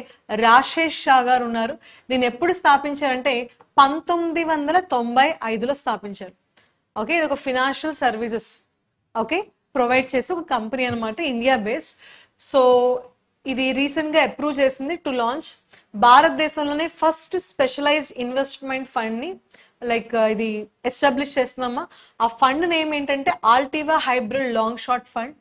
రాశేష్ షా గారు ఉన్నారు. దీన్ని ఎప్పుడు స్థాపించారంటే 1995లో స్థాపించారు. ఓకే, ఇది ఒక ఫినాన్షియల్ సర్వీసెస్ ఓకే ప్రొవైడ్ చేసి ఒక కంపెనీ అనమాట, ఇండియా బేస్డ్. సో ఇది రీసెంట్ గా అప్రూవ్ చేసింది టు లాంచ్. భారతదేశంలోనే ఫస్ట్ స్పెషలైజ్డ్ ఇన్వెస్ట్మెంట్ ఫండ్ ని లైక్ ఇది ఎస్టాబ్లిష్ చేస్తున్నామా. ఆ ఫండ్ నేమ్ ఏంటంటే Altiva hybrid long short fund.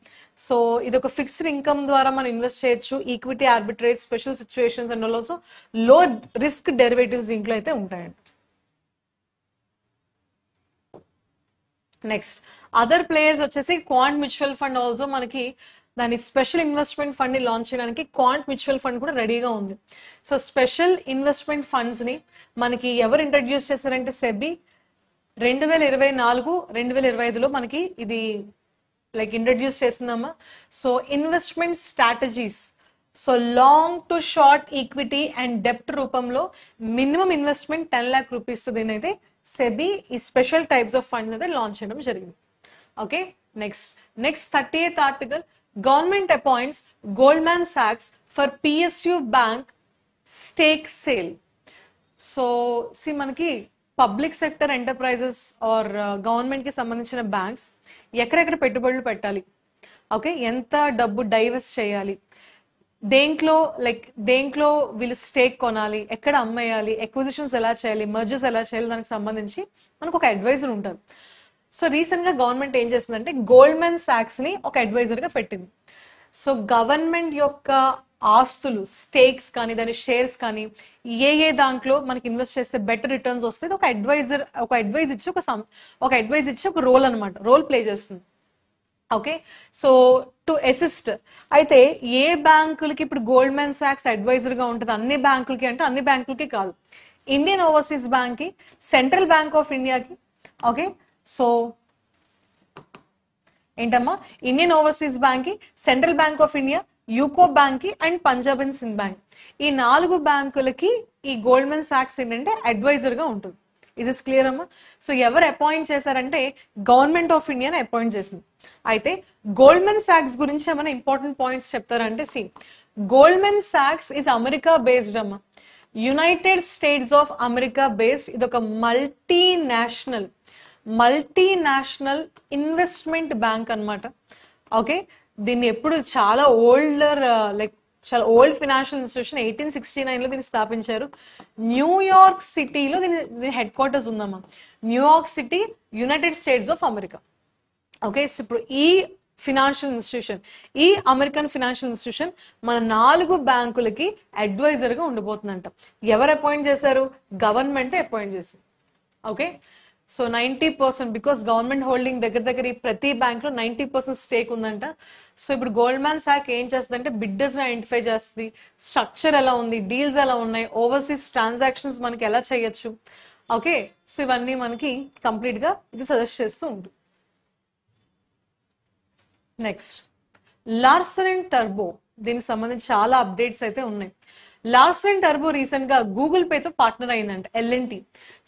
So ఇది ఒక ఫిక్స్డ్ ఇన్కమ్ ద్వారా మనం ఇన్వెస్ట్ చేయొచ్చు. Equity arbitrage, special situations and also low risk derivatives దీంట్లో అయితే ఉంటాయండి. నెక్స్ట్ అదర్ ప్లేయర్స్ వచ్చేసి క్వాంట్ మ్యూచువల్ ఫండ్ ఆల్సో మనకి దాని స్పెషల్ ఇన్వెస్ట్మెంట్ ఫండ్ ని లాంచ్ చేయడానికి క్వాంట్ మ్యూచువల్ ఫండ్ కూడా రెడీగా ఉంది. సో స్పెషల్ ఇన్వెస్ట్మెంట్ ఫండ్స్ ని మనకి ఎవరు ఇంట్రడ్యూస్ చేశారంటే సెబీ 2024, 2025లో మనకి ఇది లైక్ ఇంట్రడ్యూస్ చేసిందమ్మా. So investment strategies, so long to short equity and డెప్ట్ రూపంలో మినిమం ఇన్వెస్ట్మెంట్ 10 lakh rupees దీని అయితే సెబీ ఈ స్పెషల్ టైప్స్ ఆఫ్ ఫండ్ అయితే లాంచ్ చేయడం జరిగింది. Okay, next 30th article, government appoints Goldman సాక్స్ for PSU bank stake sale. So మనకి public sector enterprises or government కి సంబంధించిన బ్యాంక్స్ ఎక్కడెక్కడ పెట్టుబడులు పెట్టాలి, ఓకే ఎంత డబ్బు డైవర్స్ట్ చేయాలి, దేంట్లో వీళ్ళు స్టేక్ కొనాలి, ఎక్కడ అమ్మేయాలి, ఎక్విజిషన్స్ ఎలా చేయాలి, మర్జర్స్ ఎలా చేయాలి, దానికి సంబంధించి మనకు ఒక అడ్వైజర్ ఉంటారు. సో రీసెంట్ గా గవర్నమెంట్ ఏం చేస్తుందంటే గోల్డ్మెన్ సాక్స్ ని ఒక అడ్వైజర్ గా పెట్టింది. సో గవర్నమెంట్ యొక్క ఆస్తులు, స్టేక్స్ కానీ దాని షేర్స్ కానీ ఏ దాంట్లో మనకి ఇన్వెస్ట్ చేస్తే బెటర్ రిటర్న్స్ వస్తుంది ఒక అడ్వైజ్ ఇచ్చి ఒక రోల్ అనమాట, రోల్ ప్లే చేస్తుంది. Okay, so to assist. అయితే ఏ బ్యాంకులకి ఇప్పుడు గోల్డ్మెన్ సాక్స్ అడ్వైజర్ గా ఉంటుంది? అన్ని బ్యాంకులకి అంటే అన్ని బ్యాంకులకి కాదు, ఇండియన్ ఓవర్సీస్ బ్యాంక్ కి, సెంట్రల్ బ్యాంక్ ఆఫ్ ఇండియాకి, ఓకే సో ఏంటమ్మా ఇండియన్ ఓవర్సీస్ బ్యాంక్ కి, central bank of India, UCO bank కి and Punjab and Sindh bank, ఈ 4 బ్యాంకులకి ఈ గోల్డ్మెన్ సాక్స్ ఏంటంటే అడ్వైజర్ గా ఉంటుంది. ఇస్ ఇస్ క్లియర్ అమ్మా? సో ఎవరు అపాయింట్ చేశారంటే గవర్నమెంట్ ఆఫ్ ఇండియాని అపాయింట్ చేసింది. అయితే గోల్డ్మెన్ సాక్స్ గురించి ఏమైనా ఇంపార్టెంట్ పాయింట్స్ చెప్తారంటే గోల్డ్మెన్ సాక్స్ ఇస్ అమెరికా బేస్డ్ అమ్మా, United States of America based. ఇది ఒక మల్టీనేషనల్ ఇన్వెస్ట్మెంట్ బ్యాంక్ అన్నమాట. ఓకే, దీన్ని ఎప్పుడు చాలా చాలా ఓల్డ్ ఫినాన్షియల్ ఇన్స్టిట్యూషన్ 1869లో దీన్ని స్థాపించారు. న్యూయార్క్ సిటీలో దీని హెడ్ క్వార్టర్స్ ఉందమ్మా. New York city, United States of America. Okay, so ఇప్పుడు ఈ ఫినాన్షియల్ ఇన్స్టిట్యూషన్, ఈ అమెరికన్ ఫినాన్షియల్ ఇన్స్టిట్యూషన్ మన 4 బ్యాంకులకి అడ్వైజర్ గా ఉండబోతుందంట. ఎవరు అపాయింట్ చేశారు? గవర్నమెంట్ అపాయింట్ చేసింది. Okay, so 90% because government holding దగ్గర ఈ ప్రతి బ్యాంక్ లో 90% స్టేక్ ఉందంట. సో ఇప్పుడు గోల్డ్మాన్ సాక్ ఏం చేస్తుంది అంటే బిడ్డర్స్ ని ఐడెంటిఫై చేస్తుంది, స్ట్రక్చర్ ఎలా ఉంది, డీల్స్ ఎలా ఉన్నాయి, ఓవర్సీస్ ట్రాన్సాక్షన్స్ మనకి ఎలా చేయొచ్చు. ఓకే, సో ఇవన్నీ మనకి కంప్లీట్ గా ఇది సజెస్ట్ చేస్తూ ఉంటుంది. నెక్స్ట్ లార్సన్ అండ్ టర్బో, దీనికి సంబంధించి చాలా అప్డేట్స్ అయితే ఉన్నాయి. లార్సన్ అండ్ టర్బో రీసెంట్ గా గూగుల్ పేతో పార్ట్నర్ అయిందంట, L&T.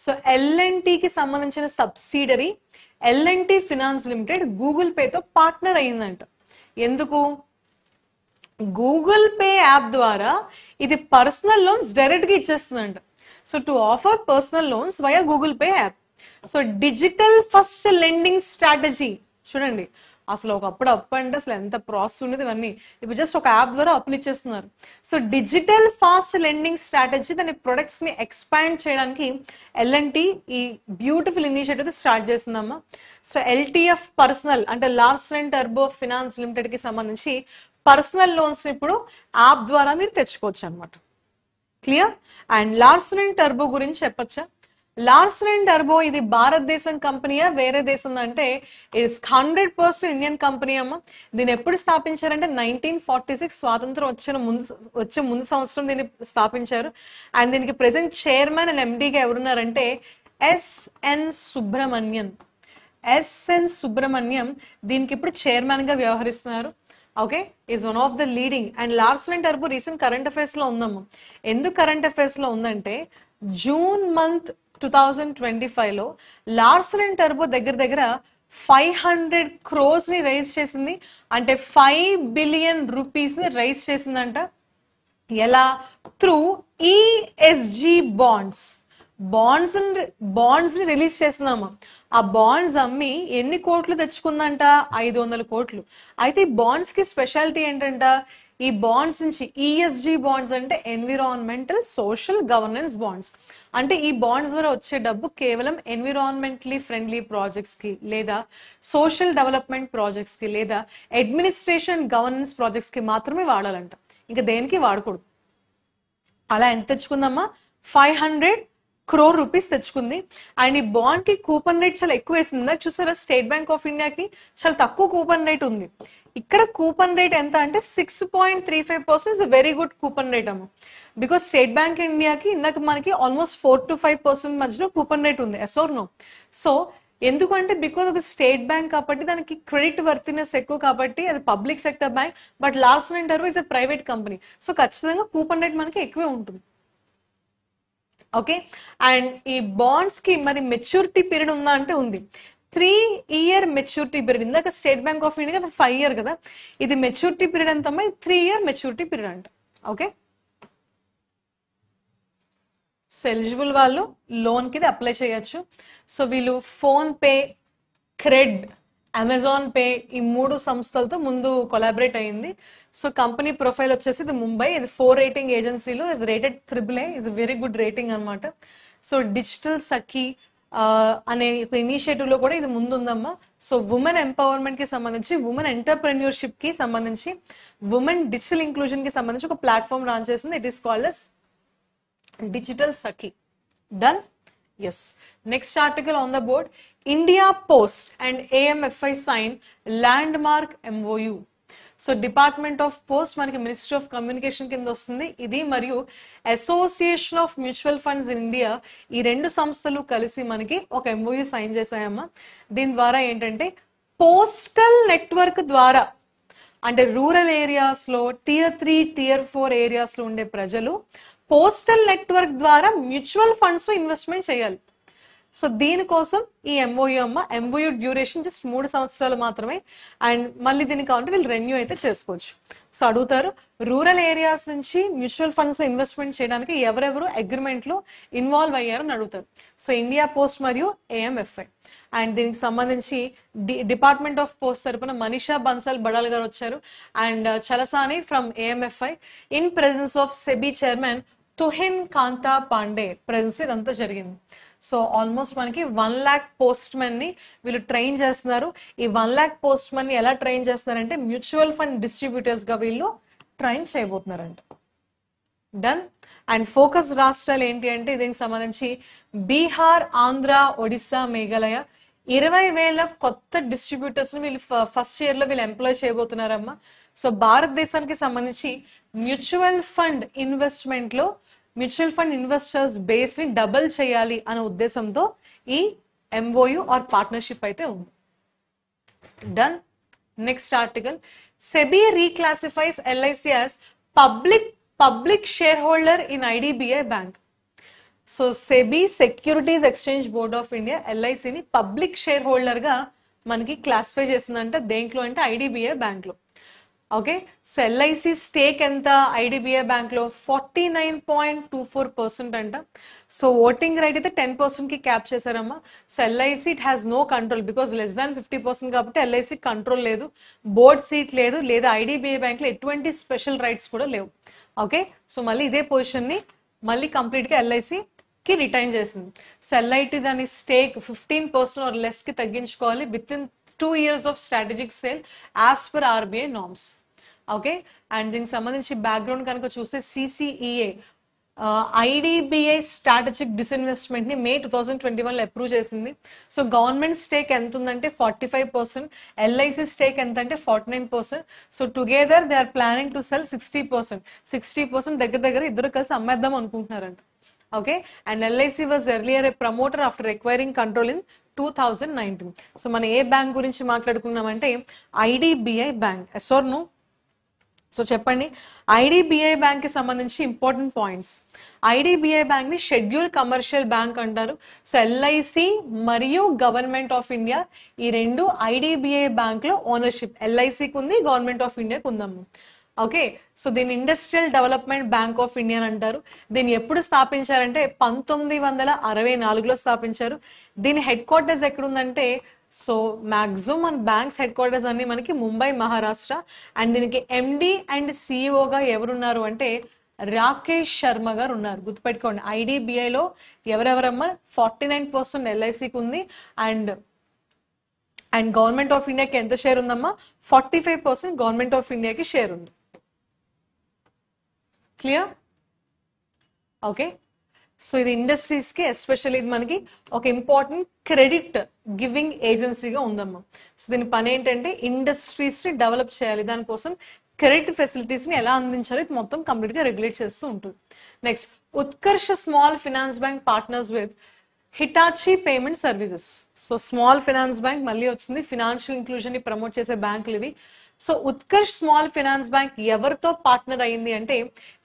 సో L&T కి సంబంధించిన subsidiary L&T finance limited Google పేతో పార్ట్నర్ అయిందంట. ఎందుకు? గూగుల్ పే యాప్ ద్వారా ఇది పర్సనల్ లోన్స్ డైరెక్ట్ గా ఇచ్చేస్తుందంట. So to offer personal loans via Google Pay app. So digital first lending strategy చూడండి, అసలు ఒకప్పుడు అప్పు అంటే అసలు ఎంత ప్రాసెస్ ఉండేది ఇవన్నీ. ఇప్పుడు జస్ట్ ఒక యాప్ ద్వారా అప్పులు ఇచ్చేస్తున్నారు. So digital fast lending strategy దాని ప్రొడక్ట్స్ ని ఎక్స్పాండ్ చేయడానికి L&T ఈ బ్యూటిఫుల్ ఇనిషియేటివ్ స్టార్ట్ చేస్తుందమ్మా. సో LTF పర్సనల్ అంటే లార్సన్ అండ్ టర్బో ఫినాన్స్ లిమిటెడ్ కి సంబంధించి పర్సనల్ లోన్స్ ఇప్పుడు యాప్ ద్వారా మీరు తెచ్చుకోవచ్చు అనమాట. Clear? And Larsen and turbo గురించి చెప్పచ్చా? లార్సన్ అండ్ టర్బో ఇది భారతదేశం కంపెనీయా వేరే దేశం అంటే ఇట్స్ 100% ఇండియన్ కంపెనీ అమ్మ. దీన్ని ఎప్పుడు స్థాపించారంటే 1946 స్వాతంత్రం వచ్చే ముందు సంవత్సరం దీన్ని స్థాపించారు. అండ్ దీనికి ప్రెసెంట్ చైర్మన్ అండ్ ఎండీగా ఎవరున్నారంటే ఎస్ఎన్ సుబ్రహ్మణ్యం దీనికి ఇప్పుడు చైర్మన్ గా వ్యవహరిస్తున్నారు. Okay, is one of the leading. And Larsen and టర్బో రీసెంట్ కరెంట్ అఫైర్స్ లో ఉందమ్మా. ఎందుకు కరెంట్ అఫైర్స్ లో ఉందంటే జూన్ మంత్ 2025 లో లార్సన్ అండ్ టర్బో దగ్గర 500 crores ని రైజ్ చేసింది. అంటే 5 billion rupees ని రైజ్ చేసిందంట. ఎలా? త్రూ ESG బాండ్స్ ని రిలీజ్ చేస్తున్నాము. ఆ బాండ్స్ అమ్మి ఎన్ని కోట్లు తెచ్చుకుందంట? 500 కోట్లు. అయితే ఈ బాండ్స్ కి స్పెషాలిటీ ఏంటంట? ఈ బాండ్స్ నుంచి ESG బాండ్స్ అంటే ఎన్విరాన్మెంటల్ సోషల్ గవర్నెన్స్ బాండ్స్. అంటే ఈ బాండ్స్ ద్వారా వచ్చే డబ్బు కేవలం ఎన్విరాన్మెంటలీ ఫ్రెండ్లీ ప్రాజెక్ట్స్ కి లేదా సోషల్ డెవలప్మెంట్ ప్రాజెక్ట్స్ కి లేదా అడ్మినిస్ట్రేషన్ గవర్నెన్స్ ప్రాజెక్ట్స్ కి మాత్రమే వాడాలంట, ఇంకా దేనికి వాడకూడదు. అలా ఎంత తెచ్చుకుందమ్మా? 500 crore rupees తెచ్చుకుంది. అండ్ ఈ బాండ్ కి కూపన్ రేట్ చాలా ఎక్కువ వేసింది. చూసారా, స్టేట్ బ్యాంక్ ఆఫ్ ఇండియాకి చాలా తక్కువ కూపన్ రేట్ ఉంది. ఇక్కడ కూపన్ రేట్ ఎంత అంటే 6.35% వెరీ గుడ్ కూపన్ రేట్ అమ్మ. బికాస్ స్టేట్ బ్యాంక్ ఇండియాకి ఇందాక మనకి ఆల్మోస్ట్ 4 to 5% మధ్యలో కూపన్ రేట్ ఉంది. Yes or no? సో ఎందుకంటే బికాస్ అది స్టేట్ బ్యాంక్ కాబట్టి దానికి క్రెడిట్ వర్తినెస్ ఎక్కువ కాబట్టి అది public sector bank. But Larsen and Turbo is a private company. So ఖచ్చితంగా కూపన్ రేట్ మనకి ఎక్కువే ఉంటుంది. ఓకే, అండ్ ఈ బాండ్స్ కి మరి మెచ్యూరిటీ పీరియడ్ ఉందా అంటే ఉంది. 3-year maturity period. ఇందాక స్టేట్ బ్యాంక్ ఆఫ్ ఇండియా కదా 5 year కదా, ఇది మెచ్యూరిటీ పీరియడ్ ఎంత అమ్మా? 3-year మెచ్యూరిటీ పీరియడ్ అంట. ఓకే, సో ఎలిజిబుల్ వాళ్ళు లోన్ కి అప్లై చేయొచ్చు. సో వీళ్ళు phone pay, cred, Amazon pay ఈ 3 సంస్థలతో ముందు కొలాబరేట్ అయ్యింది. సో కంపెనీ ప్రొఫైల్ వచ్చేసి ఇది ముంబై. ఇది 4 rating ఏజెన్సీలు. ఇది rated AAA. Is very good rating అనమాట. సో డిజిటల్ సఖీ అనే ఇనిషియేటివ్ లో కూడా ఇది ముందుందమ్మా. సో ఉమెన్ ఎంపవర్మెంట్ కి సంబంధించి, ఉమెన్ ఎంటర్ప్రెన్యూర్షిప్ కి సంబంధించి, ఉమెన్ డిజిటల్ ఇంక్లూజన్ కి సంబంధించి ఒక ప్లాట్ఫామ్ లాంచ్ చేసింది. It is called as digital Sakhi. Done? Yes. Next article on the board. India post and AMFI sign landmark MOU. So department of post మనకి ministry of communication కింద వస్తుంది. ఇది మరియు association of mutual funds in India ఈ 2 సంస్థలు కలిసి మనకి ఒక MOU సైన్ చేశాయమ్మా. దీని ద్వారా ఏంటంటే పోస్టల్ నెట్వర్క్ ద్వారా అంటే రూరల్ ఏరియాస్ లో Tier 3, Tier 4 ఏరియాస్ లో ఉండే ప్రజలు పోస్టల్ నెట్వర్క్ ద్వారా మ్యూచువల్ ఫండ్స్ లో ఇన్వెస్ట్మెంట్ చేయాలి. సో దీనికోసం ఈ MOU అమ్మ. MOU డ్యూరేషన్ జస్ట్ 3 సంవత్సరాలు మాత్రమే. అండ్ మళ్ళీ దీనికి కావాలంటే వీళ్ళు రెన్యూ అయితే చేసుకోవచ్చు. సో అడుగుతారు, రూరల్ ఏరియాస్ నుంచి మ్యూచువల్ ఫండ్స్ లో ఇన్వెస్ట్మెంట్ చేయడానికి ఎవరెవరు అగ్రిమెంట్ లో ఇన్వాల్వ్ అయ్యారని అడుగుతారు. సో ఇండియా పోస్ట్ మరియు AMFI. అండ్ దీనికి సంబంధించి డిపార్ట్మెంట్ ఆఫ్ పోస్ట్ తరపున మనీషా బన్సల్ బడాల్ గారు వచ్చారు. And Chalasani from AMFI in presence of SEBI chairman Tuhin Kanta Pandey presence ఇదంతా జరిగింది. సో ఆల్మోస్ట్ మనకి 1 lakh పోస్ట్ మెన్ ని వీళ్ళు ట్రైన్ చేస్తున్నారు. ఈ 1 lakh పోస్ట్ మెన్ ని ఎలా ట్రైన్ చేస్తున్నారంటే మ్యూచువల్ ఫండ్ డిస్ట్రిబ్యూటర్స్ గా వీళ్ళు ట్రైన్ చేయబోతున్నారంట. డన్. అండ్ ఫోకస్ రాష్ట్రాలు ఏంటి అంటే దీనికి సంబంధించి బీహార్, ఆంధ్ర, ఒడిస్సా, మేఘాలయ 20,000 కొత్త డిస్ట్రిబ్యూటర్స్ ని వీళ్ళు ఫస్ట్ ఇయర్ లో వీళ్ళు ఎంప్లాయ్ చేయబోతున్నారమ్మా. సో భారతదేశానికి సంబంధించి మ్యూచువల్ ఫండ్ ఇన్వెస్ట్మెంట్ లో మ్యూచువల్ ఫండ్ ఇన్వెస్టర్స్ బేస్ ని డబుల్ చేయాలి అనే ఉద్దేశంతో ఈ MOU ఆర్ పార్ట్నర్షిప్ అయితే ఉంది. Done. Next article. SEBI reclassifies LIC as public shareholder in IDBI bank. So SEBI securities exchange board of India LIC ని పబ్లిక్ షేర్ హోల్డర్ గా మనకి క్లాసిఫై చేస్తుందంటే దేంట్లో అంటే IDBI బ్యాంక్ లో. ఓకే, సో ఎల్ఐసి స్టేక్ ఎంత ఐడిబిఐ బ్యాంక్ లో 49.24% అంట. సో ఓటింగ్ రైట్ అయితే 10% కి క్యాప్ చేశారమ్మా. So LIC it has no control because less than 50% కాబట్టి ఎల్ఐసి కంట్రోల్ లేదు, బోర్డ్ సీట్ లేదు, లేదా ఐడిబిఐ బ్యాంక్ లో ఎటువంటి స్పెషల్ రైట్స్ కూడా లేవు. ఓకే, సో మళ్ళీ ఇదే పొజిషన్ ని మళ్ళీ కంప్లీట్ గా ఎల్ఐసి కి రిటైన్ చేసింది. సో ఎల్ఐటి దాని స్టేక్ 15% ఆర్ లెస్ కి తగ్గించుకోవాలి with in 2 years of strategic sale as per RBI norms. Okay, and దీనికి సంబంధించి బ్యాక్గ్రౌండ్ కనుక చూస్తే సిసిఈఏ ఐడిబిఐ స్ట్రాటజిక్ డిస్ఇన్వెస్ట్మెంట్ ని May 2021 లో అప్రూవ్ చేసింది. సో గవర్నమెంట్ స్టేక్ ఎంత ఉందంటే 45%, ఎల్ఐసి స్టేక్ ఎంత అంటే 49%. So together they are planning to sell 60% దగ్గర దగ్గర ఇద్దరు కలిసి అమ్మేద్దాం అనుకుంటున్నారంట. Okay, and LIC was earlier a promoter after acquiring control in 2019. So మనం ఏ బ్యాంక్ గురించి మాట్లాడుకున్నామంటే IDBI bank. Yes or no? So చెప్పండి, ఐడిబిఐ బ్యాంక్ కి సంబంధించి ఇంపార్టెంట్ పాయింట్స్. ఐడిబిఐ బ్యాంక్ ని షెడ్యూల్ కమర్షియల్ బ్యాంక్ అంటారు. సో ఎల్ఐసి మరియు గవర్నమెంట్ ఆఫ్ ఇండియా ఈ రెండు ఐడిబిఐ బ్యాంక్ లో ఓనర్షిప్ ఎల్ఐసికి ఉంది, గవర్నమెంట్ ఆఫ్ ఇండియాకి ఉందమ్మ. ఓకే, సో దీన్ని industrial development bank of India అని అంటారు. దీన్ని ఎప్పుడు స్థాపించారంటే 1964లో స్థాపించారు. దీని హెడ్ క్వార్టర్స్ ఎక్కడుందంటే, సో మాక్సిమం మన బ్యాంక్స్ హెడ్ క్వార్టర్స్ అన్ని మనకి ముంబై, మహారాష్ట్ర. అండ్ దీనికి ఎండి అండ్ సిఇఓగా ఎవరున్నారు అంటే రాకేష్ శర్మ గారు ఉన్నారు. గుర్తుపెట్టుకోండి, ఐడిబిఐలో ఎవరెవరమ్మా 49% ఎల్ఐసికి ఉంది, అండ్ గవర్నమెంట్ ఆఫ్ ఇండియాకి ఎంత షేర్ ఉందమ్మా 45% గవర్నమెంట్ ఆఫ్ ఇండియాకి షేర్ ఉంది. క్లియర్? ఓకే, సో ఇది ఇండస్ట్రీస్ కి ఎస్పెషల్లీ ఇది మనకి ఒక ఇంపార్టెంట్ క్రెడిట్ గివింగ్ ఏజెన్సీగా ఉందమ్మా. సో దీని పని ఏంటంటే ఇండస్ట్రీస్ ని డెవలప్ చేయాలి, దానికోసం క్రెడిట్ ఫెసిలిటీస్ ని ఎలా అందించాలి ఇది మొత్తం కంప్లీట్ గా రెగ్యులేట్ చేస్తూ ఉంటుంది. Next, Utkarsh small finance bank partners with Hitachi payment services. So small finance bank మళ్ళీ వచ్చింది, ఫినాన్షియల్ ఇంక్లూజన్ ని ప్రమోట్ చేసే బ్యాంకులు ఇవి. So Utkarsh small finance bank ఎవరితో పార్ట్నర్ అయింది అంటే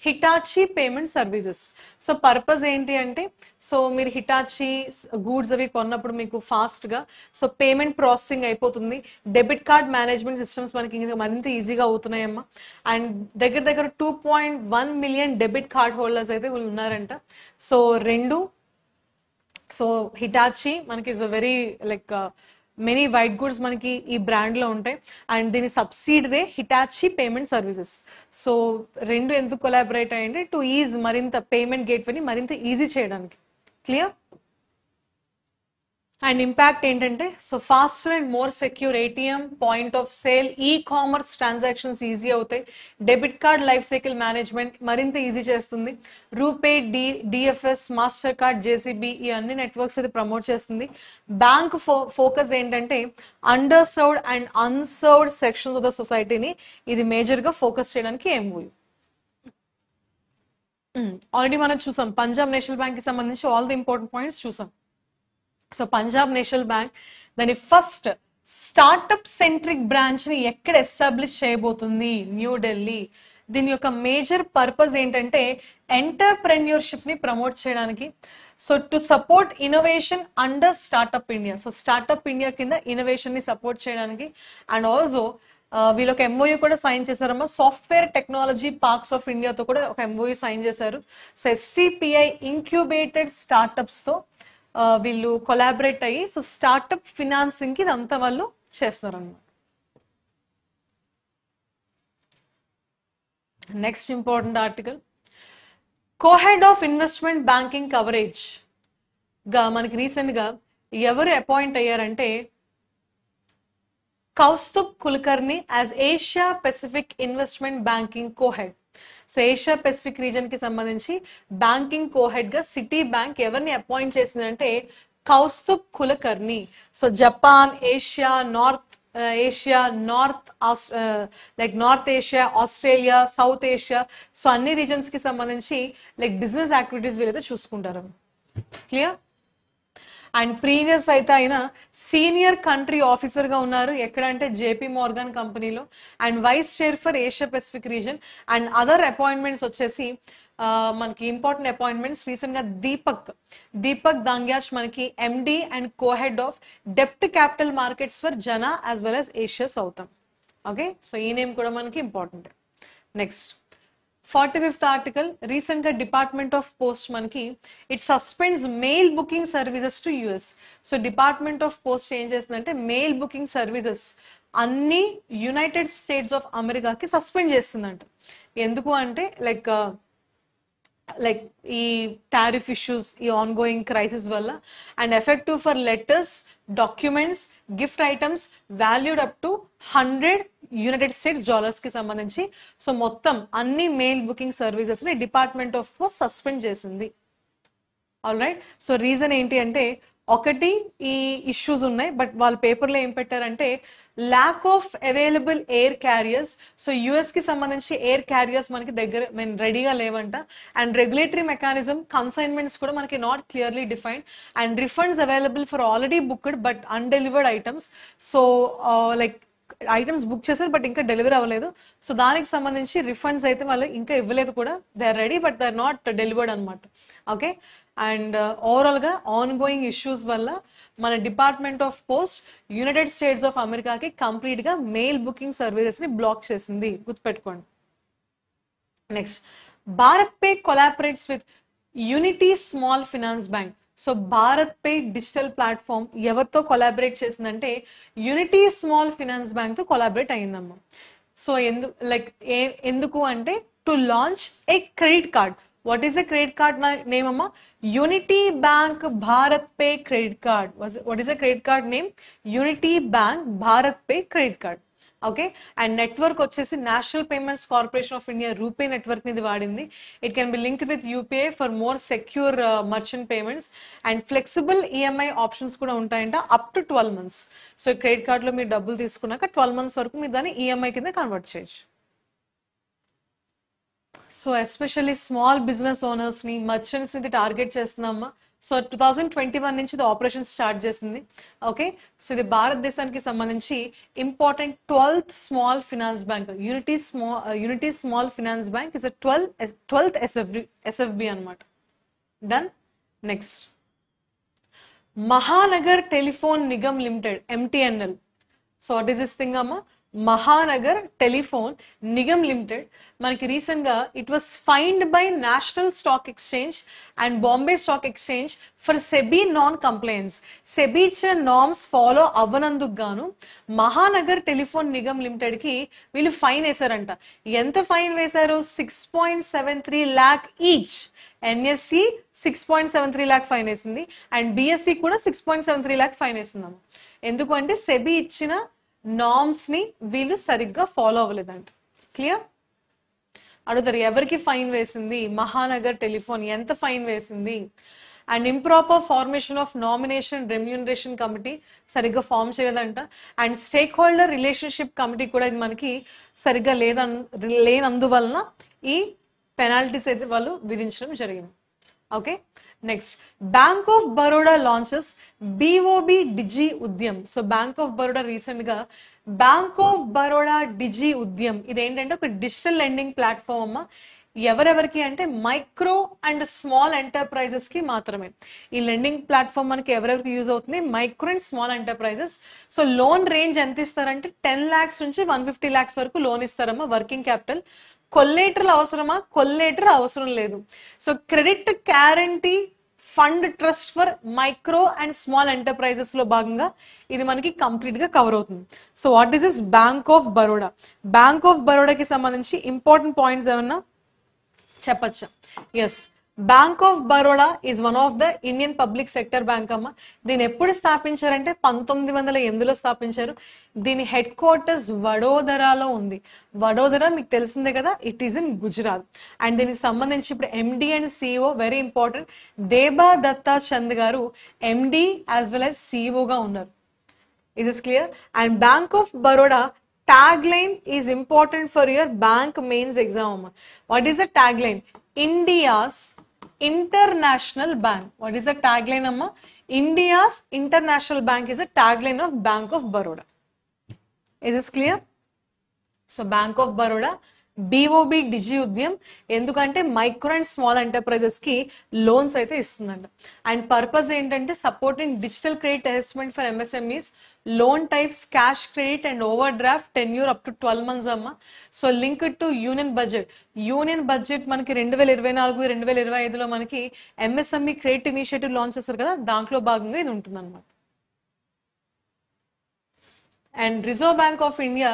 Hitachi payment services. So purpose ఏంటి అంటే, సో మీరు హిటాచి గూడ్స్ అవి కొన్నప్పుడు మీకు ఫాస్ట్ గా సో పేమెంట్ ప్రాసెసింగ్ అయిపోతుంది, డెబిట్ కార్డ్ మేనేజ్మెంట్ సిస్టమ్స్ మనకి మరింత ఈజీగా అవుతున్నాయమ్మా. అండ్ దగ్గర దగ్గర 2.1 million డెబిట్ కార్డ్ హోల్డర్స్ అయితే వీళ్ళు ఉన్నారంట. సో సో హిటాచి మనకి is a very like many white goods మనకి ఈ బ్రాండ్ లో ఉంటాయి. అండ్ దీని subsidiary Hitachi payment services. So రెండు ఎందుకు కొలాబరేట్ అయ్యండి టు ఈజ్ మరింత పేమెంట్ గేట్వేని మరింత ఈజీ చేయడానికి. క్లియర్? అండ్ ఇంపాక్ట్ ఏంటంటే, so faster and more secure ATM, point of sale, e commerce transactions easy అవుతాయి, debit card life cycle management మరింత ఈజీ చేస్తుంది, RuPay, DFS, Mastercard, JCB ఈ అన్ని నెట్వర్క్స్ అయితే ప్రమోట్ చేస్తుంది. బ్యాంక్ ఫోకస్ ఏంటంటే under served and unserved sections of the సొసైటీని ఇది మేజర్ గా ఫోకస్ చేయడానికి ఎంఓయూ. ఆల్రెడీ మనం చూసాం పంజాబ్ నేషనల్ బ్యాంక్ కి సంబంధించి ఆల్ ది ఇంపార్టెంట్ పాయింట్స్ చూసాం. సో పంజాబ్ నేషనల్ బ్యాంక్ దాని ఫస్ట్ స్టార్టప్ సెంట్రిక్ బ్రాంచ్ ని ఎక్కడ ఎస్టాబ్లిష్ చేయబోతుంది? న్యూఢిల్లీ. దీని యొక్క మేజర్ పర్పస్ ఏంటంటే ఎంటర్ప్రెన్యూర్షిప్ ని ప్రమోట్ చేయడానికి. So to support innovation under startup India. So startup India కింద ఇన్నోవేషన్ ని సపోర్ట్ చేయడానికి. అండ్ ఆల్సో వీళ్ళు ఒక ఎంఓయూ కూడా సైన్ చేశారమ్మా, సాఫ్ట్వేర్ టెక్నాలజీ పార్క్స్ ఆఫ్ ఇండియాతో కూడా ఒక ఎంఓయూ సైన్ చేశారు. సో ఎస్టిపిఐ ఇంక్యుబేటెడ్ స్టార్టప్స్ తో వీళ్ళు కొలాబరేట్ అయ్యి సో స్టార్టప్ ఫినాన్సింగ్ కి ఇదంతా వాళ్ళు చేస్తారన్నమాట. Next important article, cohead of investment banking coverage గా మనకి రీసెంట్ గా ఎవరు అపాయింట్ అయ్యారంటే Kaustubh Kulkarni as Asia Pacific investment banking cohead. So Asia Pacific region కి సంబంధించి బ్యాంకింగ్ కోహెడ్ గా సిటీ బ్యాంక్ ఎవరిని అపాయింట్ చేసిందంటే Kaustubh Kulkarni. So Japan, Asia, north Asia, Australia, south Asia, so అన్ని రీజన్స్ కి సంబంధించి లైక్ బిజినెస్ యాక్టివిటీస్ వీళ్ళైతే చూసుకుంటారు. క్లియర్? అండ్ ప్రీవియస్ అయితే ఆయన సీనియర్ కంట్రీ ఆఫీసర్ గా ఉన్నారు ఎక్కడంటే జేపీ మోర్గన్ కంపెనీలో, and vice chair for Asia Pacific region. And other appointments వచ్చేసి మనకి ఇంపార్టెంట్ అపాయింట్మెంట్స్ రీసెంట్ గా దీపక్ దాంగ్యాష్ మనకి ఎండి అండ్ కోహెడ్ ఆఫ్ డెప్ట్ క్యాపిటల్ మార్కెట్స్ ఫర్ జనా as well as Asia south. Okay, so ఈ నేమ్ కూడా మనకి important. Next 45th article, recent గా డిపార్ట్మెంట్ ఆఫ్ పోస్ట్ మనకి it suspends mail booking services to US. So department of post ఏం చేస్తుందంటే mail booking services అన్ని United States of అమెరికాకి suspend చేస్తుందంట. ఎందుకు అంటే లైక్ ఈ టారిఫ్ ఇష్యూస్, ఈ ఆన్ గోయింగ్ క్రైసిస్ వల్ల, and effective for letters, documents, gift items valued up to $100 కి సంబంధించి. సో మొత్తం అన్ని మెయిల్ బుకింగ్ సర్వీసెస్ ని డిపార్ట్మెంట్ ఆఫ్ పోస్ట్ సస్పెండ్ చేసింది. ఆల్ రైట్, సో రీజన్ ఏంటి అంటే ఒకటి ఈ ఇష్యూస్ ఉన్నాయి, బట్ వాళ్ళ పేపర్లో ఏం పెట్టారంటే lack of available air carriers. So US కి సంబంధించి ఎయిర్ క్యారియర్స్ మనకి దగ్గర రెడీగా లేవంట, అండ్ రెగ్యులేటరీ మెకానిజం కన్సైన్మెంట్స్ కూడా మనకి not clearly defined, and refunds available for already booked but undelivered items. So like items book చేశారు బట్ ఇంకా డెలివరీ అవ్వలేదు. సో దానికి సంబంధించి రిఫండ్స్ అయితే వాళ్ళు ఇంకా ఇవ్వలేదు కూడా, they are ready but they are not delivered అనమాట. ఓకే, అండ్ ఓవరాల్ గా ఆన్ గోయింగ్ ఇష్యూస్ వల్ల మన department of post United States of అమెరికాకి కంప్లీట్ గా మెయిల్ బుకింగ్ సర్వీసెస్ ని బ్లాక్ చేసింది, గుర్తుపెట్టుకోండి. Next, Bharat pay కొలాబరేట్స్ with unity small finance bank. So Bharat pay digital platform ఎవరితో కొలాబరేట్ చేసిందంటే యూనిటీ స్మాల్ ఫినాన్స్ బ్యాంక్ తో కొలాబరేట్ అయిందమ్మా. సో ఎందుకు అంటే to launch A credit card. What is a credit card name, amma? Unity Bank Bharat Pay Credit Card. What is a credit card name? Unity Bank Bharat Pay Credit Card. Okay, and network వచ్చేసి National Payments Corporation of India RuPay network ని వాడింది. It can be linked with UPI for more secure merchant payments, and flexible EMI options కూడా ఉంటాయంట up to 12 months. So credit card లో మీరు డబ్బులు తీసుకున్నాక 12 months వరకు మీరు దాన్ని EMI కింద కన్వర్ట్ చేయొచ్చు. So especially small business owners ని, మర్చెంట్స్ ని టార్గెట్ చేస్తున్నామా. సో 2021 నుంచి ఇది ఆపరేషన్ స్టార్ట్ చేసింది. ఓకే, సో ఇది భారతదేశానికి సంబంధించి important 12th small finance bank. Unity small finance bank is 12th SFB అనమాట. Done. Next, Mahanagar telephone Nigam limited MTNL. So what is this thing అమ్మా? మహానగర్ టెలిఫోన్ నిగమ్ లిమిటెడ్ మనకి రీసెంట్ గా it was fined by national stock exchange and Bombay stock exchange for SEBI non complains. SEBI ఇచ్చిన norms follow అవ్వనందుకు గాను Mahanagar telephone Nigam limited కి వీళ్ళు fine వేశారంట. ఎంత fine వేశారు? 6.73 lakh each. NSE 6.73 lakh fine వేసింది, అండ్ BSE కూడా 6.73 lakh ఫైన్ వేసిందమ్మ. ఎందుకు అంటే సెబీ ఇచ్చిన నార్మ్స్ ని వీళ్ళు సరిగ్గా ఫాలో అవ్వలేదంట. క్లియర్? అడుగుతారు ఎవరికి ఫైన్ వేసింది? మహానగర్ టెలిఫోన్. ఎంత ఫైన్ వేసింది? And improper formation of nomination remuneration committee సరిగ్గా ఫామ్ చేయలేదంట, and stakeholder relationship committee కూడా ఇది మనకి సరిగ్గా లేనందువలన ఈ పెనాల్టీస్ అయితే వాళ్ళు విధించడం జరిగింది. Okay, next, bank of Baroda launches BOB digi Udyam. So bank of Baroda recent గా bank of Baroda digi Udyam ఇదేంటంటే ఒక డిజిటల్ లెండింగ్ ప్లాట్ఫామ్ అమ్మా. ఎవరెవరికి అంటే మైక్రో అండ్ స్మాల్ ఎంటర్ప్రైజెస్ కి మాత్రమే ఈ లెండింగ్ ప్లాట్ఫామ్ మనకి ఎవరెవరికి యూజ్ అవుతుంది? Micro and small enterprises. So loan range ఎంత ఇస్తారంటే 10 lakhs నుంచి 150 lakhs వరకు లోన్ ఇస్తారమ్మా. Working capital. కొల్లేటర్లు అవసరమా? కొల్లేటర్ అవసరం లేదు. So credit guarantee fund trust for micro and small enterprises లో భాగంగా ఇది మనకి కంప్లీట్ గా కవర్ అవుతుంది. So what is this bank of Baroda? Bank of బరోడాకి సంబంధించి ఇంపార్టెంట్ పాయింట్స్ ఏమన్నా చెప్పచ్చా? Yes, bank of Baroda is one of the Indian public sector bank అమ్మ. దీన్ని ఎప్పుడు స్థాపించారంటే 1908లో స్థాపించారు. దీని హెడ్ క్వార్టర్స్ వడోదరాలో ఉంది. వడోదరా మీకు తెలిసిందే కదా, it is in Gujarat. And దీనికి సంబంధించి ఇప్పుడు MD and CEO very important, Debadatta Chand గారు MD as well as CEO గా ఉన్నారు. Is this clear? And bank of Baroda tagline is important for your bank mains exam. What is the tagline? India's international bank. What is the tagline amma? India's international bank is a tagline of Bank of Baroda. Is this clear? So Bank of Baroda BOB digi Udyam, ఎందుకంటే micro and small enterprises కి loans అయితే ఇస్తుందంట. And purpose ఏంటంటే supporting digital credit assessment for MSMEs, loan types cash credit and over draft tenure up to 12 months అమ్మ. So link to union budget మనకి 2024-2025లో మనకి MSME credit initiative launch చేస్తారు కదా, దాంట్లో భాగంగా ఇది ఉంటుంది అనమాట. And Reserve Bank of India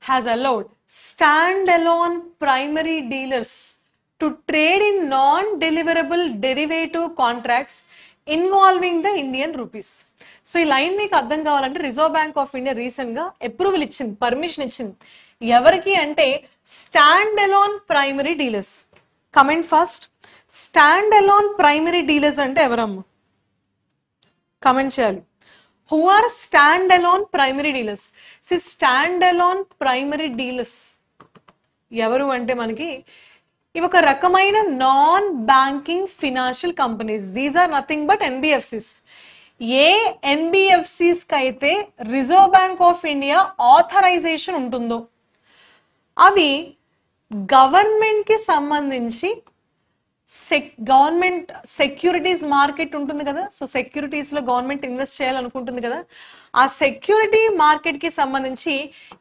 has allowed standalone primary dealers to trade in non-deliverable derivative contracts involving the Indian rupees. So ఈ లైన్ మీకు అర్థం కావాలంటే reserve bank of India recent గా అప్రూవల్ ఇచ్చింది, పర్మిషన్ ఇచ్చింది. ఎవరికి అంటే stand alone primary dealers. Comment first. Stand alone primary dealers అంటే ఎవరమ్మా? కమెంట్ చేయాలి. Who are standalone primary dealers? See, standalone primary dealers ఎవరు అంటే మనకి ఇవి ఒక రకమైన non banking financial companies. These are nothing but NBFCs. ఏ NBFCs కి అయితే reserve bank of India authorization ఉంటుందో అవి గవర్నమెంట్ కి సంబంధించి గవర్నమెంట్ సెక్యూరిటీస్ మార్కెట్ ఉంటుంది కదా, సో సెక్యూరిటీస్ లో గవర్నమెంట్ ఇన్వెస్ట్ చేయాలనుకుంటుంది కదా, ఆ సెక్యూరిటీ మార్కెట్ కి సంబంధించి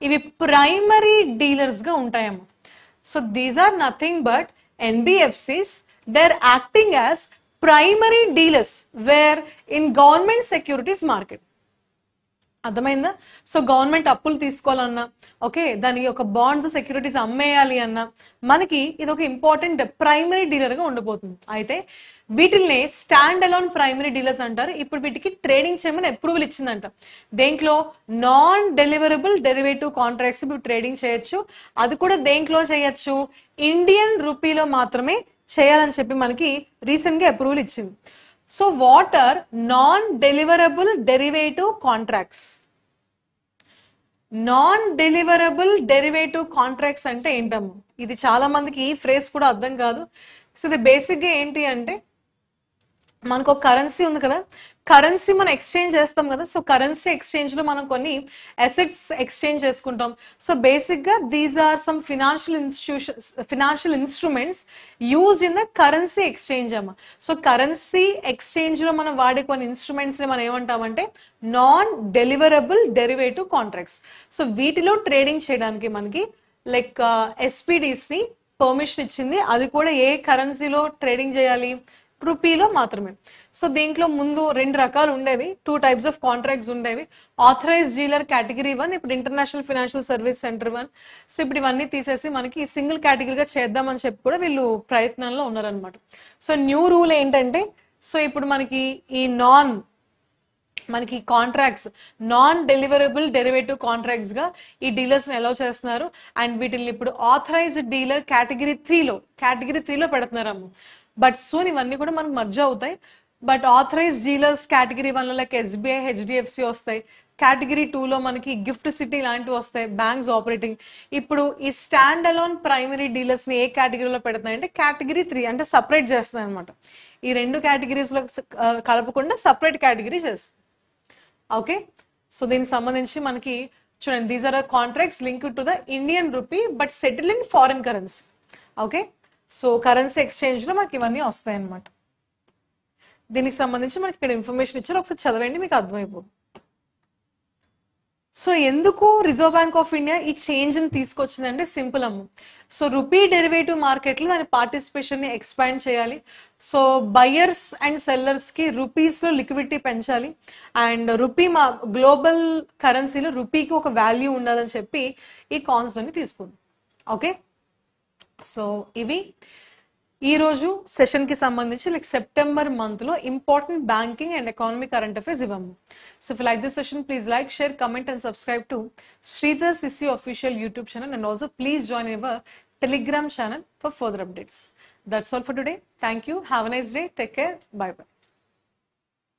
ఇవి ప్రైమరీ డీలర్స్ గా ఉంటాయమ్మ. So these are nothing but NBFCs. they're acting as primary dealers where in government securities market. అర్థమైందా? సో గవర్నమెంట్ అప్పులు తీసుకోవాలన్నా, ఓకే, దాని యొక్క బాండ్స్ సెక్యూరిటీస్ అమ్మేయాలి అన్నా మనకి ఇది ఒక ఇంపార్టెంట్ ప్రైమరీ డీలర్ గా ఉండిపోతుంది. అయితే వీటిల్ని స్టాండ్ అలోన్ ప్రైమరీ డీలర్స్ అంటారు. ఇప్పుడు వీటికి ట్రేడింగ్ చేయమని అప్రూవల్ ఇచ్చిందంట. దేంట్లో? నాన్ డెలివరబుల్ డెరివేటివ్ కాంట్రాక్ట్స్ ఇప్పుడు ట్రేడింగ్ చేయొచ్చు. అది కూడా దేంట్లో చేయొచ్చు? ఇండియన్ రూపీలో మాత్రమే చేయాలని చెప్పి మనకి రీసెంట్ గా అప్రూవల్ ఇచ్చింది. So what are non deliverable derivative contracts? Non deliverable derivative contracts అంటే ఏంటమ్మా? ఇది చాలా మందికి ఈ ఫ్రేజ్ కూడా అర్థం కాదు. సో ఇది బేసిక్ గా ఏంటి అంటే మనకు ఒక కరెన్సీ ఉంది కదా, కరెన్సీ మనం ఎక్స్చేంజ్ చేస్తాం కదా, సో కరెన్సీ ఎక్స్చేంజ్ లో మనం కొన్ని అసెట్స్ ఎక్స్చేంజ్ చేసుకుంటాం. సో బేసిక్ గా these are some financial instruments use in the currency exchange అమ్మ. సో కరెన్సీ ఎక్స్చేంజ్ లో మనం వాడే కొన్ని ఇన్స్ట్రుమెంట్స్ ని మనం ఏమంటామంటే non deliverable derivative contracts. So వీటిలో ట్రేడింగ్ చేయడానికి మనకి లైక్ SPDs ని పర్మిషన్ ఇచ్చింది. అది కూడా ఏ కరెన్సీలో ట్రేడింగ్ చేయాలి? రూపీలో మాత్రమే. సో దీంట్లో ముందు 2 రకాలు ఉండేవి, 2 types ఆఫ్ కాంట్రాక్ట్స్ ఉండేవి. ఆథరైజ్డ్ డీలర్ కేటగిరీ 1, ఇప్పుడు international financial service centre 1. So ఇప్పుడు ఇవన్నీ తీసేసి మనకి సింగిల్ కేటగిరీగా చేద్దామని చెప్పి కూడా వీళ్ళు ప్రయత్నంలో ఉన్నారనమాట. సో న్యూ రూల్ ఏంటంటే, సో ఇప్పుడు మనకి మనకి contracts non deliverable derivative contracts గా ఈ డీలర్స్ ని అలౌ చేస్తున్నారు. అండ్ వీటిని ఇప్పుడు ఆథరైజ్డ్ డీలర్ కేటగిరీ 3లో పెడుతున్నారమ్మ. బట్ సూన్ ఇవన్నీ కూడా మనకు మర్జ్ అవుతాయి. బట్ ఆథరైజ్డ్ డీలర్స్ కేటగిరీ 1లో లైక్ SBI, HDFC వస్తాయి. కేటగిరీ 2లో మనకి గిఫ్ట్ సిటీ లాంటివి వస్తాయి, బ్యాంక్స్ ఆపరేటింగ్. ఇప్పుడు ఈ స్టాండ్ అలోన్ ప్రైమరీ డీలర్స్ ని ఏ కేటగిరీలో పెడుతున్నాయి అంటే కేటగిరీ 3, అంటే సపరేట్ చేస్తున్నాయి అనమాట. ఈ 2 కేటగిరీస్ లో కలపకుండా సపరేట్ కేటగిరీ చేస్తుంది. ఓకే, సో దీనికి సంబంధించి మనకి చూడండి, these are contracts link to the Indian rupee but settle in foreign currency. Okay, so currency exchange లో మనకి ఇవన్నీ వస్తాయి అన్నమాట. దీనికి సంబంధించి మనకి ఇక్కడ ఇన్ఫర్మేషన్ ఇచ్చారు, ఒకసారి చదవండి, మీకు అర్థమైపోతుంది. సో ఎందుకు రిజర్వ్ బ్యాంక్ ఆఫ్ ఇండియా ఈ చేంజ్ ని తీసుకొచ్చిందంటే సింపుల్ అమ్మ. సో రూపీ డెరివేటివ్ మార్కెట్ లో దాని పార్టిసిపేషన్ ని ఎక్స్పాండ్ చేయాలి. సో బయర్స్ అండ్ సెల్లర్స్ కి రూపీస్ లో లిక్విడిటీ పెంచాలి. అండ్ రూపీ గ్లోబల్ కరెన్సీలో రూపీకి ఒక వాల్యూ ఉండాలని చెప్పి ఈ కాన్సెప్ట్ ని తీసుకుంది. ఓకే, సో ఇవి ఈ రోజు సెషన్ కి సంబంధించి లైక్ సెప్టెంబర్ మంత్ లో important banking and economy current affairs ఇవ్వము. So if you like this session, please like, share, comment and subscribe to Sridhar Sissi official YouTube channel, and also please join our Telegram channel for further updates. That's all for today. Thank you. Have a nice day. Take care. Bye bye.